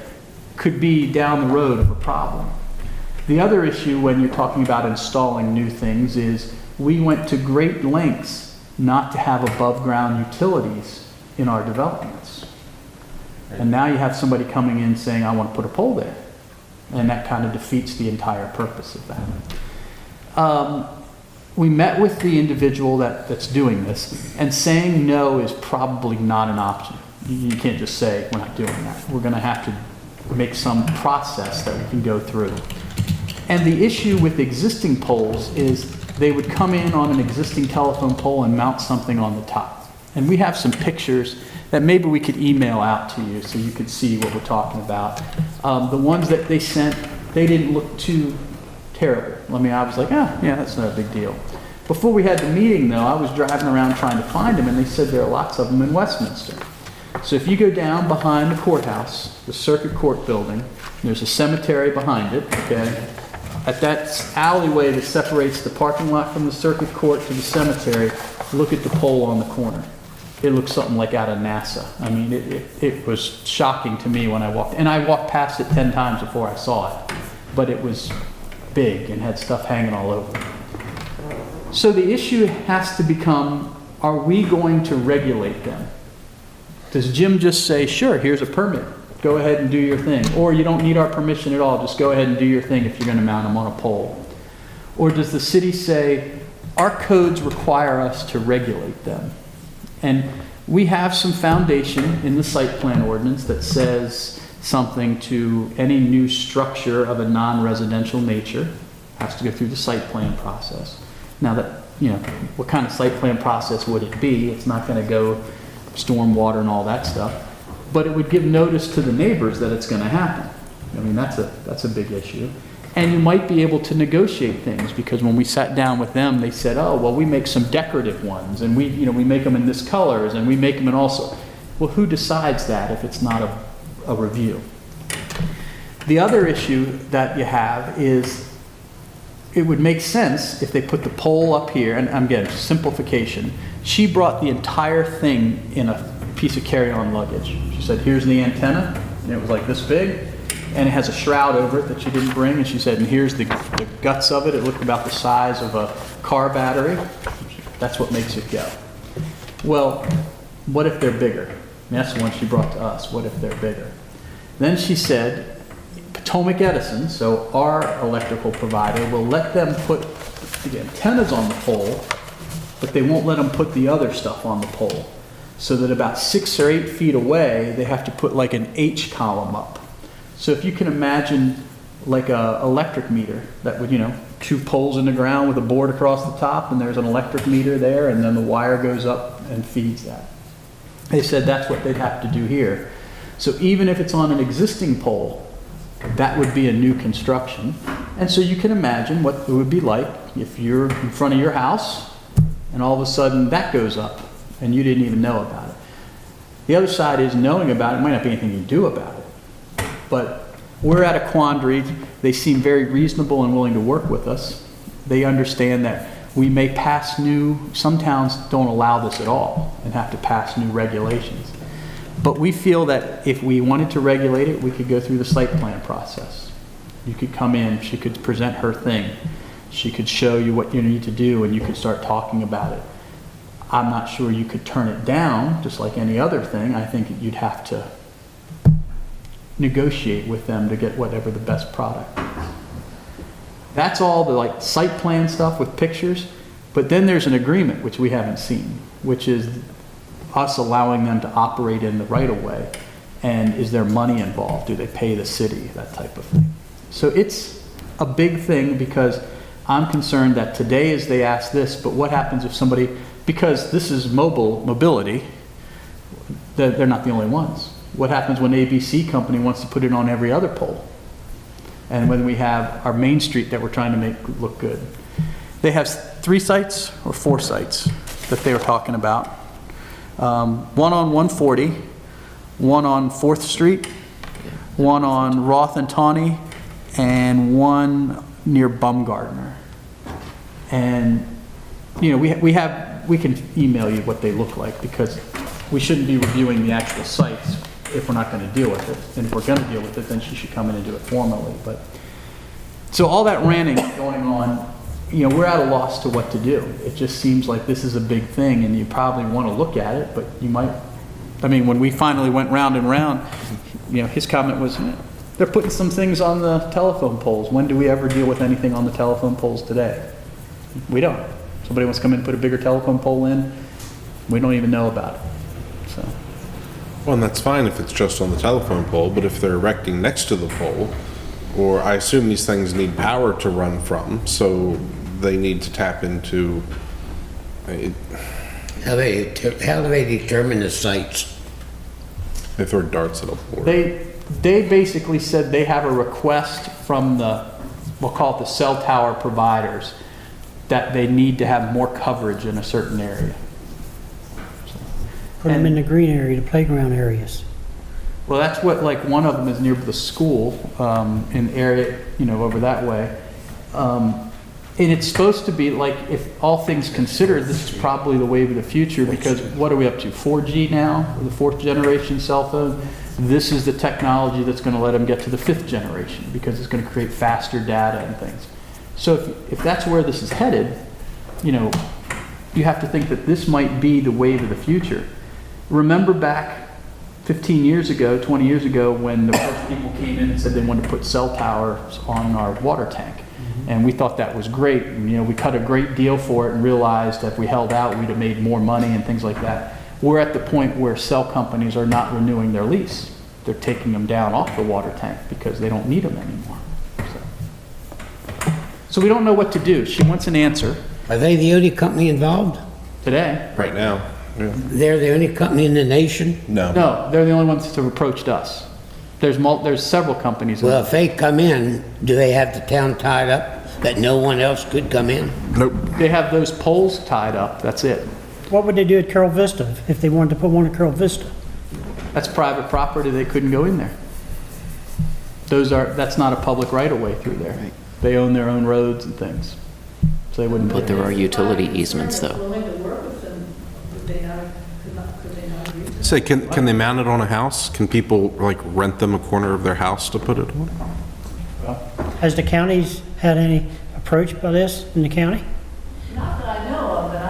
could be down the road of a problem. The other issue when you're talking about installing new things is we went to great lengths not to have above ground utilities in our developments. And now you have somebody coming in saying, I want to put a pole there. And that kind of defeats the entire purpose of that. We met with the individual that's doing this, and saying no is probably not an option. You can't just say, we're not doing that. We're going to have to make some process that we can go through. And the issue with existing poles is they would come in on an existing telephone pole and mount something on the top. And we have some pictures that maybe we could email out to you so you could see what we're talking about. The ones that they sent, they didn't look too terrible. I was like, yeah, that's not a big deal. Before we had the meeting, though, I was driving around trying to find them, and they said there are lots of them in Westminster. So if you go down behind the courthouse, the circuit court building, there's a cemetery behind it, okay? At that alleyway that separates the parking lot from the circuit court to the cemetery, look at the pole on the corner. It looks something like out of NASA. I mean, it was shocking to me when I walked, and I walked past it 10 times before I saw it, but it was big and had stuff hanging all over it. So the issue has to become, are we going to regulate them? Does Jim just say, sure, here's a permit, go ahead and do your thing? Or you don't need our permission at all, just go ahead and do your thing if you're going to mount them on a pole? Or does the city say, our codes require us to regulate them? And we have some foundation in the site plan ordinance that says something to any new structure of a non-residential nature has to go through the site plan process. Now that, what kind of site plan process would it be? It's not going to go storm water and all that stuff, but it would give notice to the neighbors that it's going to happen. I mean, that's a big issue. And you might be able to negotiate things, because when we sat down with them, they said, oh, well, we make some decorative ones, and we make them in this colors, and we make them in also. Well, who decides that if it's not a review? The other issue that you have is, it would make sense if they put the pole up here, and I'm getting simplification. She brought the entire thing in a piece of carry-on luggage. She said, here's the antenna, and it was like this big, and it has a shroud over it that she didn't bring, and she said, and here's the guts of it. It looked about the size of a car battery. That's what makes it go. Well, what if they're bigger? And that's the one she brought to us. What if they're bigger? Then she said, Potomac Edison, so our electrical provider, will let them put the antennas on the pole, but they won't let them put the other stuff on the pole. So that about 6 or 8 feet away, they have to put like an H column up. So if you can imagine like a electric meter that would, 2 poles in the ground with a board across the top, and there's an electric meter there, and then the wire goes up and feeds that. They said that's what they'd have to do here. So even if it's on an existing pole, that would be a new construction. And so you can imagine what it would be like if you're in front of your house and all of a sudden that goes up and you didn't even know about it. The other side is knowing about it might not be anything you do about it. But we're at a quandary. They seem very reasonable and willing to work with us. They understand that we may pass some towns don't allow this at all and have to pass new regulations. But we feel that if we wanted to regulate it, we could go through the site plan process. You could come in, she could present her thing. She could show you what you need to do, and you could start talking about it. I'm not sure you could turn it down, just like any other thing. I think you'd have to negotiate with them to get whatever the best product is. That's all the site plan stuff with pictures. But then there's an agreement, which we haven't seen, which is us allowing them to operate in the right-of-way, and is there money involved? Do they pay the city? That type of thing. So it's a big thing, because I'm concerned that today is they ask this, but what happens if somebody, because this is mobility, they're not the only ones. What happens when ABC company wants to put it on every other pole? And when we have our Main Street that we're trying to make look good. They have 3 sites or 4 sites that they were talking about. One on 140, one on 4th Street, one on Roth and Tawney, and one near Baumgartner. And, we can email you what they look like, because we shouldn't be reviewing the actual sites if we're not going to deal with it. And if we're going to deal with it, then she should come in and do it formally. But so all that ranting going on, we're at a loss to what to do. It just seems like this is a big thing, and you probably want to look at it, but you might. When we finally went round and round, his comment was, they're putting some things on the telephone poles. When do we ever deal with anything on the telephone poles today? We don't. Somebody wants to come in and put a bigger telephone pole in, we don't even know about it. So. Well, and that's fine if it's just on the telephone pole, but if they're erecting next to the pole, or I assume these things need power to run from, so they need to tap into it. How do they determine the sites? They throw darts at a board. They basically said they have a request from we'll call it the cell tower providers, that they need to have more coverage in a certain area. Put them in the green area, the playground areas. Well, that's what, like, one of them is near the school, in the area, over that way. And it's supposed to be, like, if all things considered, this is probably the wave of the future, because what are we up to, 4G now, the 4th generation cell phone? This is the technology that's going to let them get to the 5th generation, because it's going to create faster data and things. So if that's where this is headed, you have to think that this might be the wave of the future. Remember back 15 years ago, 20 years ago, when the first people came in and said they wanted to put cell towers on our water tank. And we thought that was great. And, we cut a great deal for it and realized that if we held out, we'd have made more money and things like that. We're at the point where cell companies are not renewing their lease. They're taking them down off the water tank because they don't need them anymore. So we don't know what to do. She wants an answer Are they the only company involved? today. Right now, yeah. They're the only company in the nation? No. No, they're the only ones that have approached us. There's several companies. Well, if they come in, do they have the town tied up that no one else could come in? Nope. They have those poles tied up, that's it. What would they do at Carol Vista if they wanted to put one at Carol Vista? That's private property, they couldn't go in there. That's not a public right-of-way through there. They own their own roads and things, so they wouldn't. But there are utility easements, though. Willing to work with them, could they not agree to? Say, can they mount it on a house? Can people like rent them a corner of their house to put it on? Has the counties had any approach by this in the county? Not that I know of, but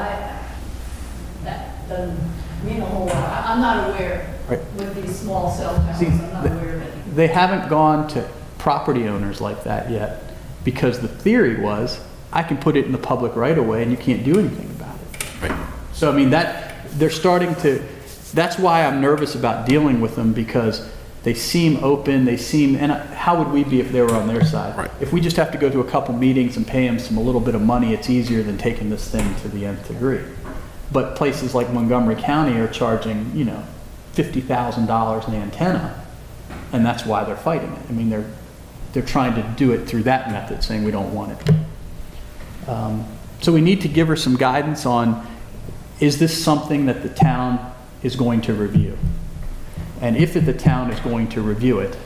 that doesn't mean a whole lot. I'm not aware with these small cell towers, See, I'm not aware of any. They haven't gone to property owners like that yet, because the theory was, I can put it in the public right-of-way and you can't do anything about it. Right. So, I mean, they're starting to, that's why I'm nervous about dealing with them, because they seem open, and how would we be if they were on their side? Right. If we just have to go to a couple meetings and pay them a little bit of money, it's easier than taking this thing to the nth degree. But places like Montgomery County are charging, $50,000 an antenna, and that's why they're fighting it. I mean, they're trying to do it through that method, saying we don't want it. So we need to give her some guidance on, is this something that the town is going to review? And if the town is going to review it,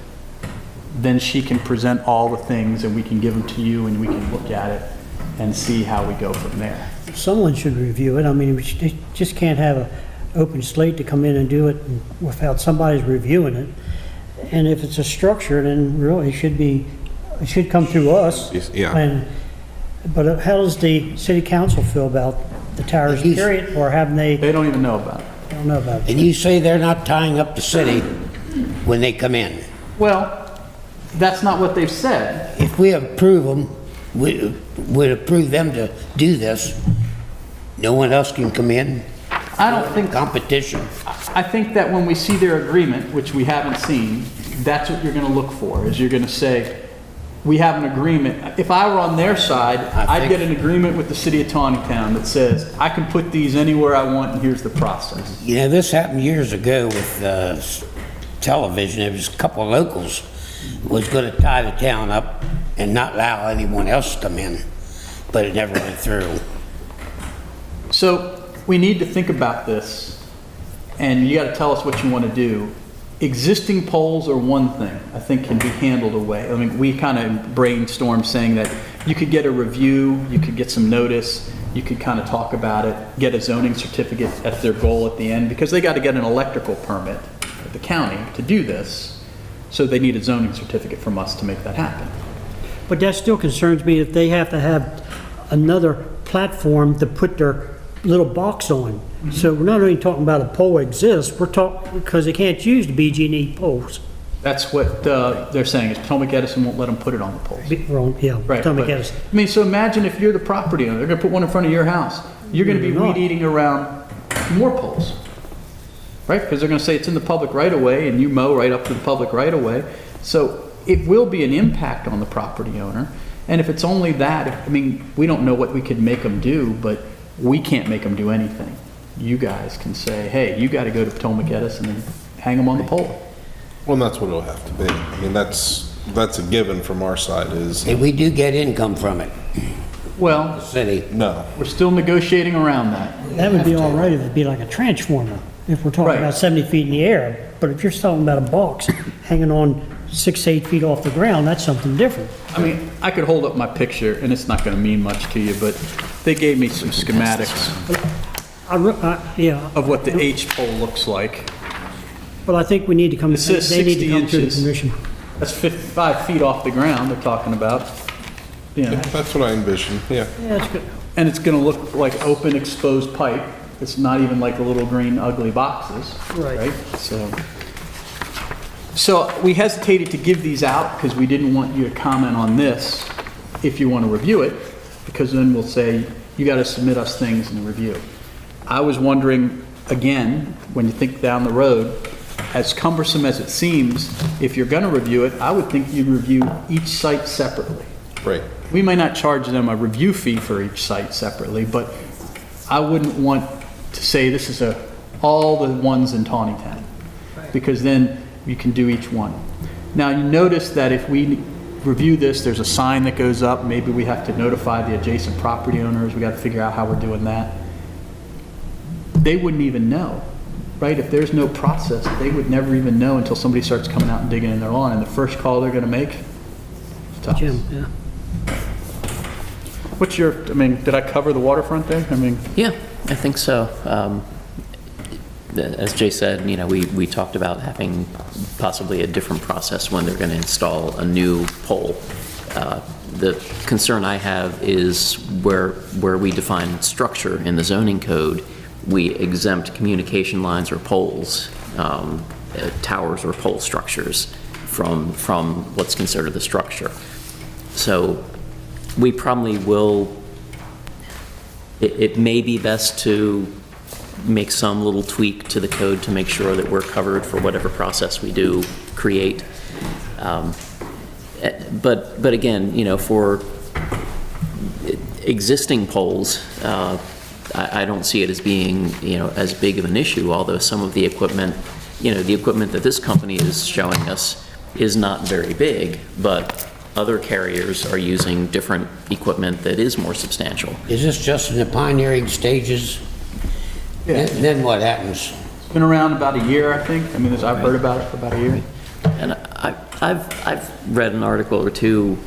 then she can present all the things and we can give them to you and we can look at it and see how we go from there. Someone should review it. I mean, we just can't have an open slate to come in and do it without somebody's reviewing it. And if it's a structure, then really it should come through us. Yeah. But how does the city council feel about the towers, period, or haven't they? They don't even know about it. Don't know about it. And you say they're not tying up the city when they come in? Well, that's not what they've said. If we approve them, we would approve them to do this, no one else can come in? I don't think, Competition. I think that when we see their agreement, which we haven't seen, that's what you're going to look for, is you're going to say, we have an agreement. If I were on their side, I'd get an agreement with the city of Taneytown that says, I can put these anywhere I want and here's the process. This happened years ago with television. There was a couple of locals was going to tie the town up and not allow anyone else to come in, but it never went through. So we need to think about this, and you got to tell us what you want to do. Existing poles are one thing I think can be handled away. I mean, we kind of brainstormed saying that you could get a review, you could get some notice, you could kind of talk about it, get a zoning certificate at their goal at the end, because they got to get an electrical permit at the county to do this. So they need a zoning certificate from us to make that happen. But that still concerns me if they have to have another platform to put their little box on. So we're not only talking about a pole exists, we're talking, because they can't use the BG&E poles. That's what they're saying, is Potomac Edison won't let them put it on the poles. Wrong, yeah, Right. Potomac but- Edison. I mean, so imagine if you're the property owner, they're gonna put one in front of your house. You're gonna be They're not. weed eating around more poles. Right? Because they're gonna say it's in the public right of way and you mow right up to the public right of way. So it will be an impact on the property owner. And if it's only that, I mean, we don't know what we could make them do, but we can't make them do anything. you guys can say, hey, you gotta go to Potomac Edison and hang them on the pole. Well, and that's what it'll have to be. I mean, that's a given from our side is, And we do get income from it, Well, the city. no. we're still negotiating around that. That would be all right if it'd be like a transformer, if we're talking Right. about 70 feet in the air. But if you're talking about a box hanging on 6 to 8 feet off the ground, that's something different. I mean, I could hold up my picture, and it's not gonna mean much to you, but they gave me some schematics Yeah, of what the H pole looks like. but I think we need to come, It says they need to 60 come to the inches. commission. That's 55 feet off the ground they're talking about. Yeah, Yeah, that's what I envisioned, yeah. Yeah, that's good. and it's gonna look like open exposed pipe. It's not even like the little green ugly boxes. Right. So we hesitated to give these out because we didn't want you to comment on this if you want to review it, because then we'll say, you got to submit us things in the review. I was wondering, again, when you think down the road, as cumbersome as it seems, if you're going to review it, I would think you'd review each site separately. Right. We may not charge them a review fee for each site separately, but I wouldn't want to say this is all the ones in Taneytown, because then you can do each one. Now, you notice that if we review this, there's a sign that goes up, maybe we have to notify the adjacent property owners, we got to figure out how we're doing that. They wouldn't even know, right? If there's no process, they would never even know until somebody starts coming out and digging in their lawn, and the first call they're gonna make, is to us. Jim, yeah. What's your, I mean, did I cover the waterfront there? I mean, Yeah, I think so. As Jay said, you know, we talked about having possibly a different process when they're going to install a new pole. The concern I have is where we define structure in the zoning code, we exempt communication lines or poles, towers or pole structures from what's considered the structure. So we probably will, it may be best to make some little tweak to the code to make sure that we're covered for whatever process we do create. But again, you know, for existing poles, I don't see it as being, you know, as big of an issue, although some of the equipment, you know, the equipment that this company is showing us is not very big, but other carriers are using different equipment that is more substantial. Is this just in the pioneering stages? Then what happens? it's been around about a year, I think. I mean, I've heard about it for about a year. And I've read an article or two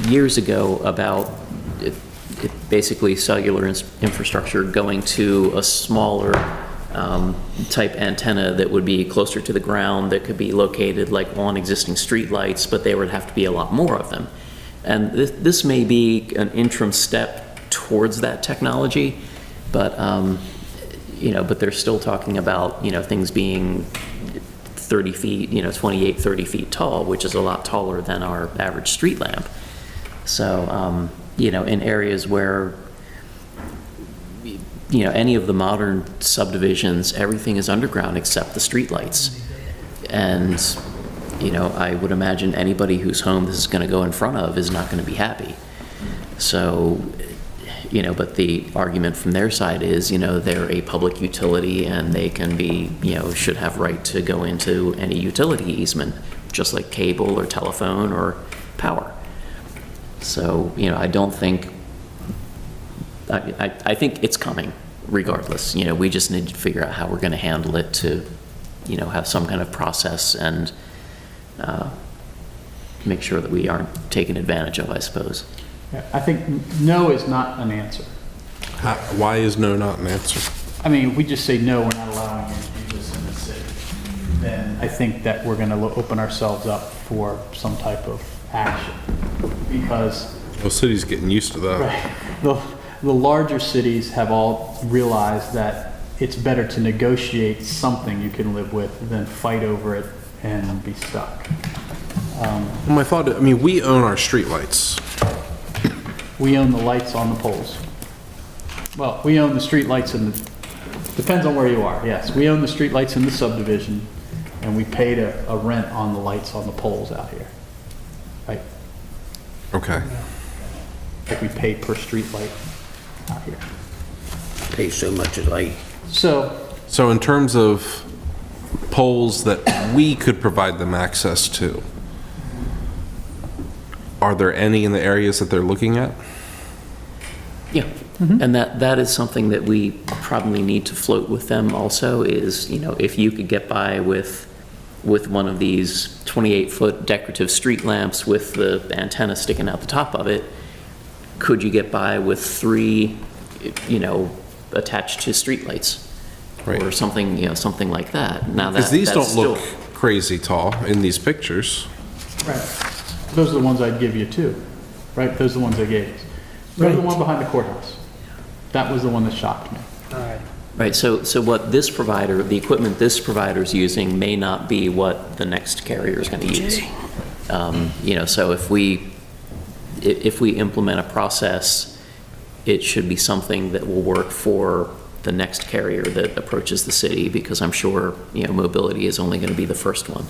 years ago about basically cellular infrastructure going to a smaller type antenna that would be closer to the ground, that could be located like on existing streetlights, but there would have to be a lot more of them. And this may be an interim step towards that technology, but you know, but they're still talking about, you know, things being 30 feet, you know, 28, 30 feet tall, which is a lot taller than our average street lamp. So, you know, in areas where, you know, any of the modern subdivisions, everything is underground except the streetlights. And, you know, I would imagine anybody whose home this is going to go in front of is not going to be happy. So, you know, but the argument from their side is, you know, they're a public utility and they can be, you know, should have right to go into any utility easement, just like cable or telephone or power. So, you know, I don't think, I think it's coming regardless. You know, we just need to figure out how we're going to handle it to, you know, have some kind of process and make sure that we aren't taken advantage of, I suppose. I think no is not an answer. Why is no not an answer? I mean, if we just say, no, we're not allowing you to do this in the city, then I think that we're going to open ourselves up for some type of action. Because Well, city's getting used to that. the larger cities have all realized that it's better to negotiate something you can live with than fight over it and be stuck. My thought, I mean, we own our streetlights. We own the lights on the poles. Well, we own the street lights in the, depends on where you are, yes. We own the street lights in the subdivision, and we paid a rent on the lights on the poles out here. Right? Okay. Like we pay per street light out here. Pay so much a light. So in terms of poles that we could provide them access to, are there any in the areas that they're looking at? Yeah, and that is something that we probably need to float with them also is, if you could get by with one of these 28-foot decorative street lamps with the antenna sticking out the top of it, could you get by with 3, attached to streetlights? Right. Or something, something like that. Now Because that these don't that's look still- crazy tall in these pictures. Right. Those are the ones I'd give you too, right? Those are the ones I gave us. Remember the Right. one behind the courthouse? That was the one that shocked me. Right, so what this provider, the equipment this provider's using may not be what the next carrier is going to use. So if we implement a process, it should be something that will work for the next carrier that approaches the city, because I'm sure, mobility is only going to be the first one.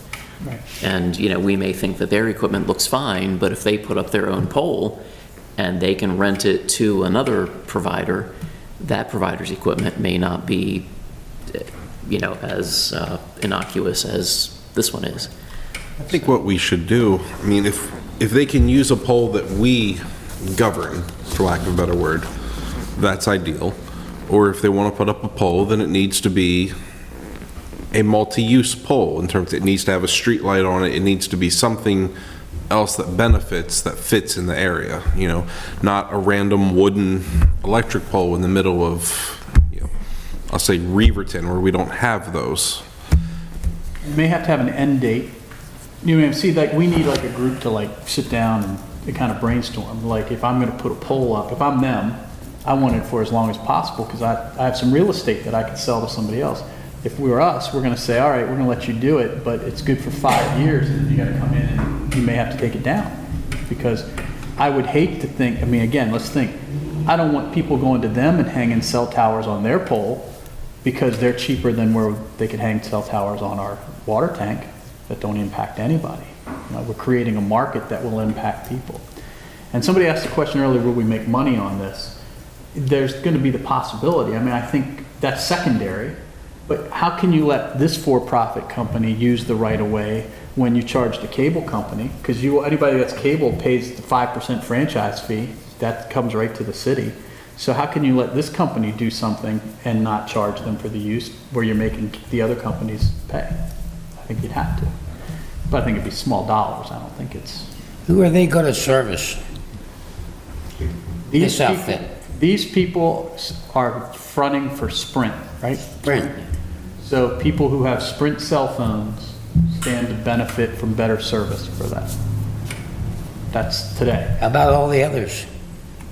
Right. And, we may think that their equipment looks fine, but if they put up their own pole and they can rent it to another provider, that provider's equipment may not be, as innocuous as this one is. I think what we should do, I mean, if they can use a pole that we govern, for lack of a better word, that's ideal. Or if they want to put up a pole, then it needs to be a multi-use pole in terms, it needs to have a street light on it. It needs to be something else that benefits, that fits in the area, not a random wooden electric pole in the middle of, I'll say Reverton, where we don't have those. You may have to have an end date. See, like, we need like a group to like sit down and kind of brainstorm. Like, if I'm gonna put a pole up, if I'm them, I want it for as long as possible, because I have some real estate that I could sell to somebody else. If we were us, we're gonna say, all right, we're gonna let you do it, but it's good for 5 years, and then you gotta come in and you may have to take it down. Because I would hate to think, again, let's think, I don't want people going to them and hanging cell towers on their pole because they're cheaper than where they could hang cell towers on our water tank that don't impact anybody. We're creating a market that will impact people. And somebody asked the question earlier, will we make money on this? There's going to be the possibility. I think that's secondary, but how can you let this for-profit company use the right-of-way when you charge the cable company? Because anybody that's cable pays the 5% franchise fee. That comes right to the city. So how can you let this company do something and not charge them for the use where you're making the other companies pay? I think you'd have to. But I think it'd be small dollars. I don't think it's... Who are they gonna service? These This people- outfit. These people are fronting for Sprint, right? Brent, So people who have Sprint cell phones stand to benefit from better service for that. That's today. how about all the others?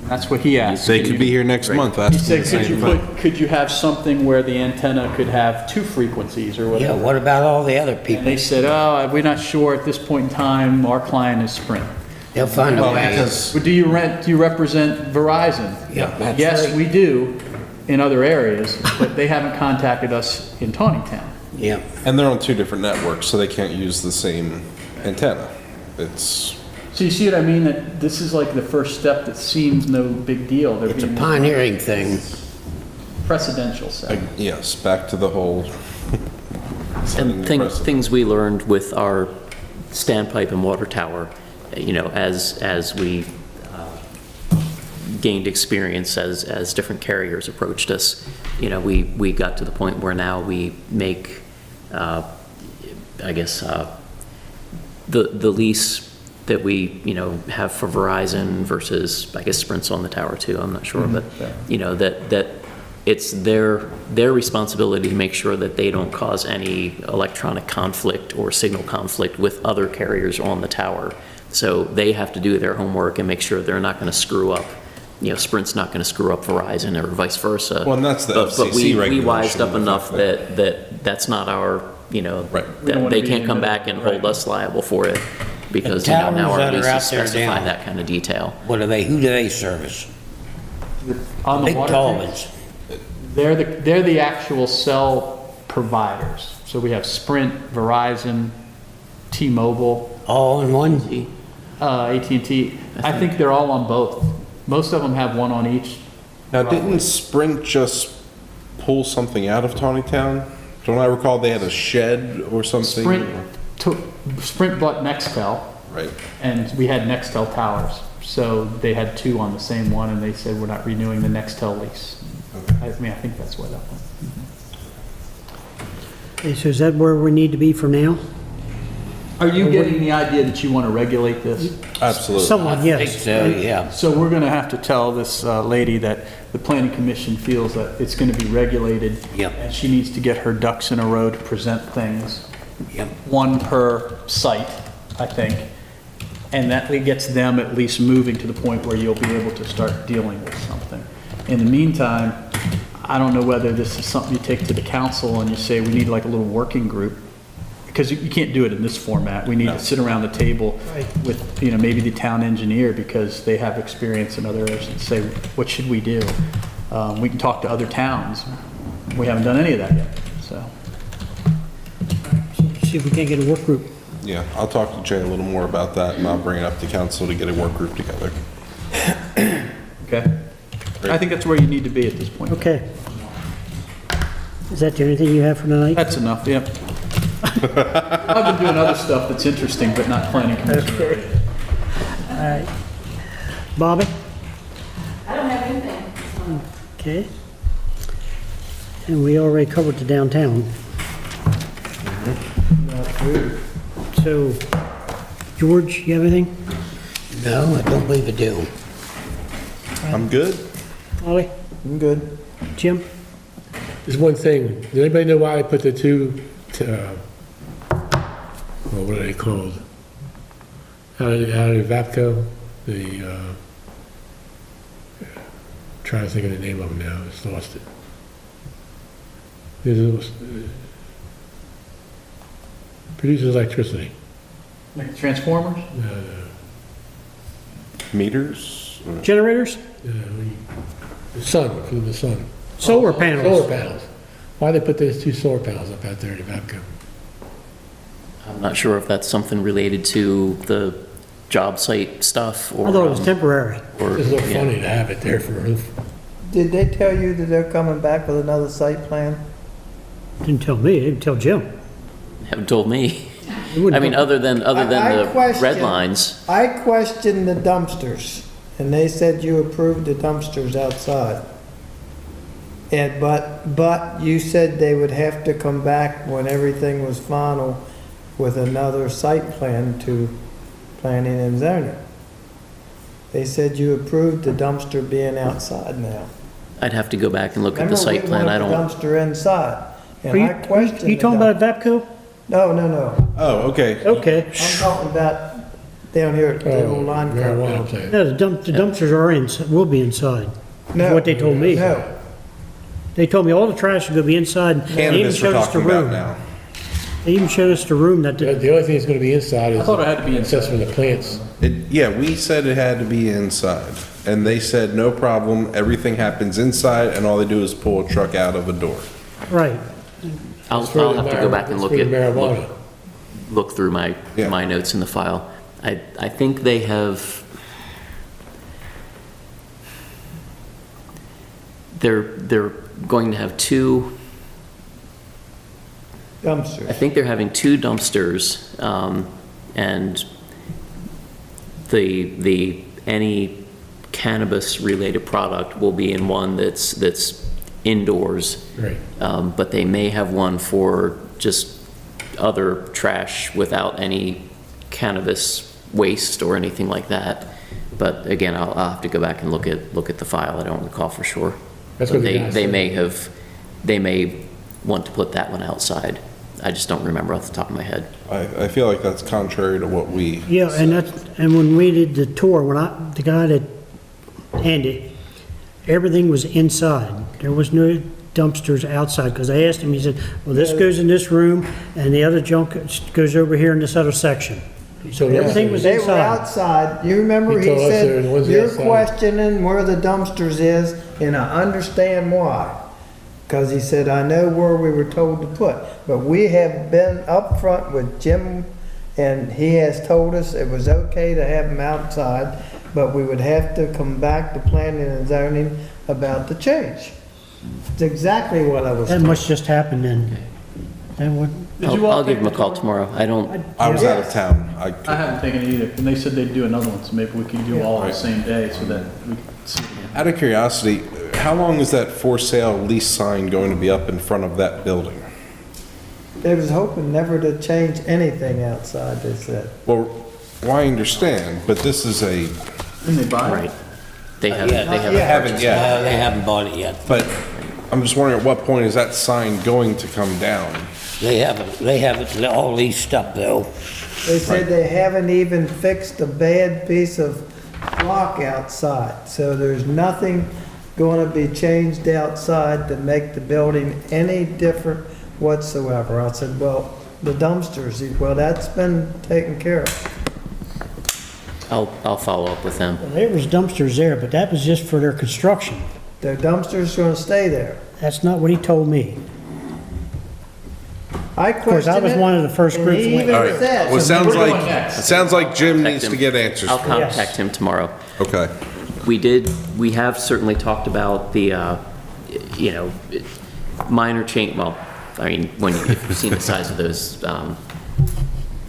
That's what he asked. They could be here next month He asking said, the same thing. could you have something where the antenna could have 2 frequencies or Yeah, whatever? what about all the other And people? they said, oh, we're not sure at this point in time, our client is Sprint. They'll find a Well, way. because But do you represent Verizon? Yeah, that's Yes, right. we do in other areas, but they haven't contacted us in Taneytown. Yeah, And they're on 2 different networks, so they can't use the same antenna. It's, So you see what I mean? That this is like the first step that seems no big deal. They're it's a being pioneering thing. precedential set. yes, back to the whole. setting And the things, precedent. things we learned with our standpipe and water tower, as we gained experience as different carriers approached us, we got to the point where now we make, I guess, the lease that we, have for Verizon versus, I guess, Sprint's on the tower too, I'm not sure, but, that it's their responsibility to make sure that they don't cause any electronic conflict or signal conflict with other carriers on the tower. So they have to do their homework and make sure they're not going to screw up, Sprint's not going to screw up Verizon or vice versa. Well, and that's the But FCC we wised up regulation, enough the fact that that's not our, Right. We don't that wanna they be can't come into- back and hold us liable for it, because, The now towers our that are out leases there specify now. that kind of detail. Who do they service? On the Big water tall tanks, ones. they're the actual cell providers. So we have Sprint, Verizon, T-Mobile, All in one? AT&T. I think they're all on both. Most of them have one on each. Now, didn't Sprint just pull something out of Taneytown? Don't I recall they had a shed or something? Sprint bought Nextel, Right. and we had Nextel towers. So they had two on the same one, and they said, we're not renewing the Nextel lease. I mean, I think that's what that was. Okay, so is that where we need to be for now? Are you getting the idea that you want to regulate this? Absolutely. Somewhat, I think yes. so, yeah. So we're going to have to tell this lady that the planning commission feels that it's going to be regulated. Yep. And she needs to get her ducks in a row to present things. Yep. One per site, I think. And that gets them at least moving to the point where you'll be able to start dealing with something. In the meantime, I don't know whether this is something you take to the council and you say, we need like a little working group. Because you can't do it in this format. We need to sit around the table with, maybe the town engineer, because they have experience in other areas, and say, what should we do? We can talk to other towns. We haven't done any of that yet, so. See if we can't get a work group. Yeah, I'll talk to Jay a little more about that, and I'll bring it up to council to get a work group together. Okay. I think that's where you need to be at this point. Okay. Is that the only thing you have for tonight? That's enough, yep. I've been doing other stuff that's interesting, but not planning commission related. All right. Bobby? I don't have anything. Okay. And we already covered the downtown. So, George, you have anything? No, I don't believe I do. I'm good. Ollie? I'm good. Jim? There's one thing. Does anybody know why I put the two, what are they called? Out of Vapco, trying to think of the name of them now, I just lost it. Produces electricity. Like transformers? Meters? Generators? The sun, from the sun. Solar panels? Solar panels. Why they put those two solar panels up out there at Vapco? I'm not sure if that's something related to the job site stuff or. I thought it was temporary. or- It's a little yeah. funny to have it there for a roof. Did they tell you that they're coming back with another site plan? Didn't tell me, they didn't tell Jim. Haven't told me. They wouldn't I mean, tell- other than I the question- red lines. I questioned the dumpsters, and they said you approved the dumpsters outside. And, but you said they would have to come back when everything was final with another site plan to planning and zoning. They said you approved the dumpster being outside now. I'd have to go back and look at the site plan. I Remember, we don't. wanted the dumpster inside. Are And you, I questioned. you the talking dump- about Vapco? No. Oh, okay. Okay. I'm talking about down here at the old line car Marijuana building. plant. No, the dumpsters are will be inside. No. What they told me. No. They told me all the trash is gonna be inside. They even Cannabis we're showed us the talking about room. now. They even showed us the room that, The only thing that's gonna be inside is. I thought it had to be access from the plants. Yeah, we said it had to be inside, and they said, no problem, everything happens inside, and all they do is pull a truck out of a door. right. I'll for have the to go back and it's look for the at, marijuana. look through my Yeah. notes in the file. I think they have. They're going to have two. I Dumpsters. think they're having two dumpsters, and any cannabis-related product will be in one that's indoors. Right. But they may have one for just other trash without any cannabis waste or anything like that. But again, I'll have to go back and look at the file. I don't recall for sure. That's But what the guy said. they may want to put that one outside. I just don't remember off the top of my head. I feel like that's contrary to what we. Yeah, and when we did the tour, the guy that, Andy, everything was inside. There was no dumpsters outside, because I asked him, he said, well, this goes in this room, and the other junk goes over here in this other section. So everything was They were inside. outside. You remember He he told us there were the said, ones you're outside." questioning where the dumpsters is, and I understand why. Because he said, I know where we were told to put. But we have been up front with Jim, and he has told us it was okay to have them outside, but we would have to come back to planning and zoning about the change. It's exactly what I was That told. must just happen then. That would, I'll give them a call tomorrow. I don't, I was out of town. I haven't taken it either, and they said they'd do another one, so maybe we can do all on the same day so that we can see. Out of curiosity, how long is that for sale lease sign going to be up in front of that building? They was hoping never to change anything outside, they said. Well, I understand, but this is a, Didn't they buy it? right. They haven't, yet. they haven't. haven't yet, They haven't bought it yet. but I'm just wondering at what point is that sign going to come down? They have it all leased up though. They said they haven't even fixed a bad piece of block outside, so there's nothing going to be changed outside to make the building any different whatsoever. I said, well, the dumpsters, well, that's been taken care of. I'll follow up with them. there was dumpsters there, but that was just for their construction. The dumpster's going to stay there. That's not what he told me. I Of course, I questioned was it, one of the first and groups he went. even All right, said- well, it sounds going like, next? it sounds like Jim needs to him. get answers I'll for us. contact him tomorrow. Okay. We have certainly talked about the, you know, minor change, well, I mean, if you've seen the size of those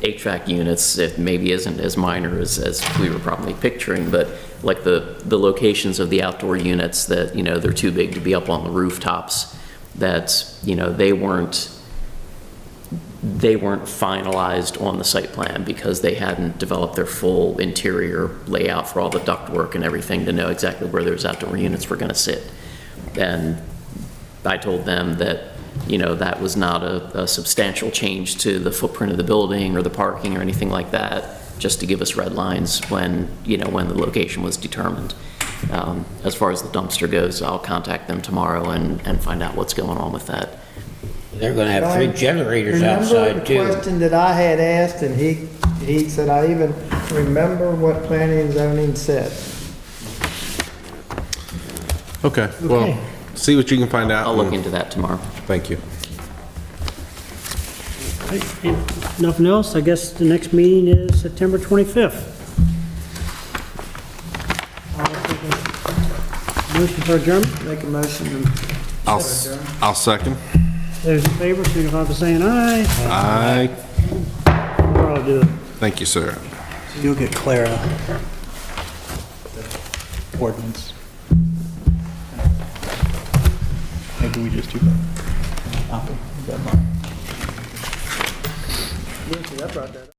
HVAC units, it maybe isn't as minor as we were probably picturing, but like the locations of the outdoor units that, you know, they're too big to be up on the rooftops, that, you know, they weren't finalized on the site plan because they hadn't developed their full interior layout for all the ductwork and everything to know exactly where those outdoor units were going to sit. And I told them that, you know, that was not a substantial change to the footprint of the building or the parking or anything like that, just to give us red lines when, you know, when the location was determined. As far as the dumpster goes, I'll contact them tomorrow and find out what's going on with that. They're gonna have 3 generators Remember outside the too. question that I had asked, and he said, I even remember what planning and zoning said. Okay, well, Okay. see what you can find out. I'll look and into that tomorrow. Thank you. If nothing else, I guess the next meeting is September 25th. Motion for adjournment? Make a motion to I'll second. Those in favor, signify by saying aye. Aye. I'll do it. Thank you, sir. You'll get Clara. Ordinance. Maybe we just do that. Copy. Is that mine? I brought that up.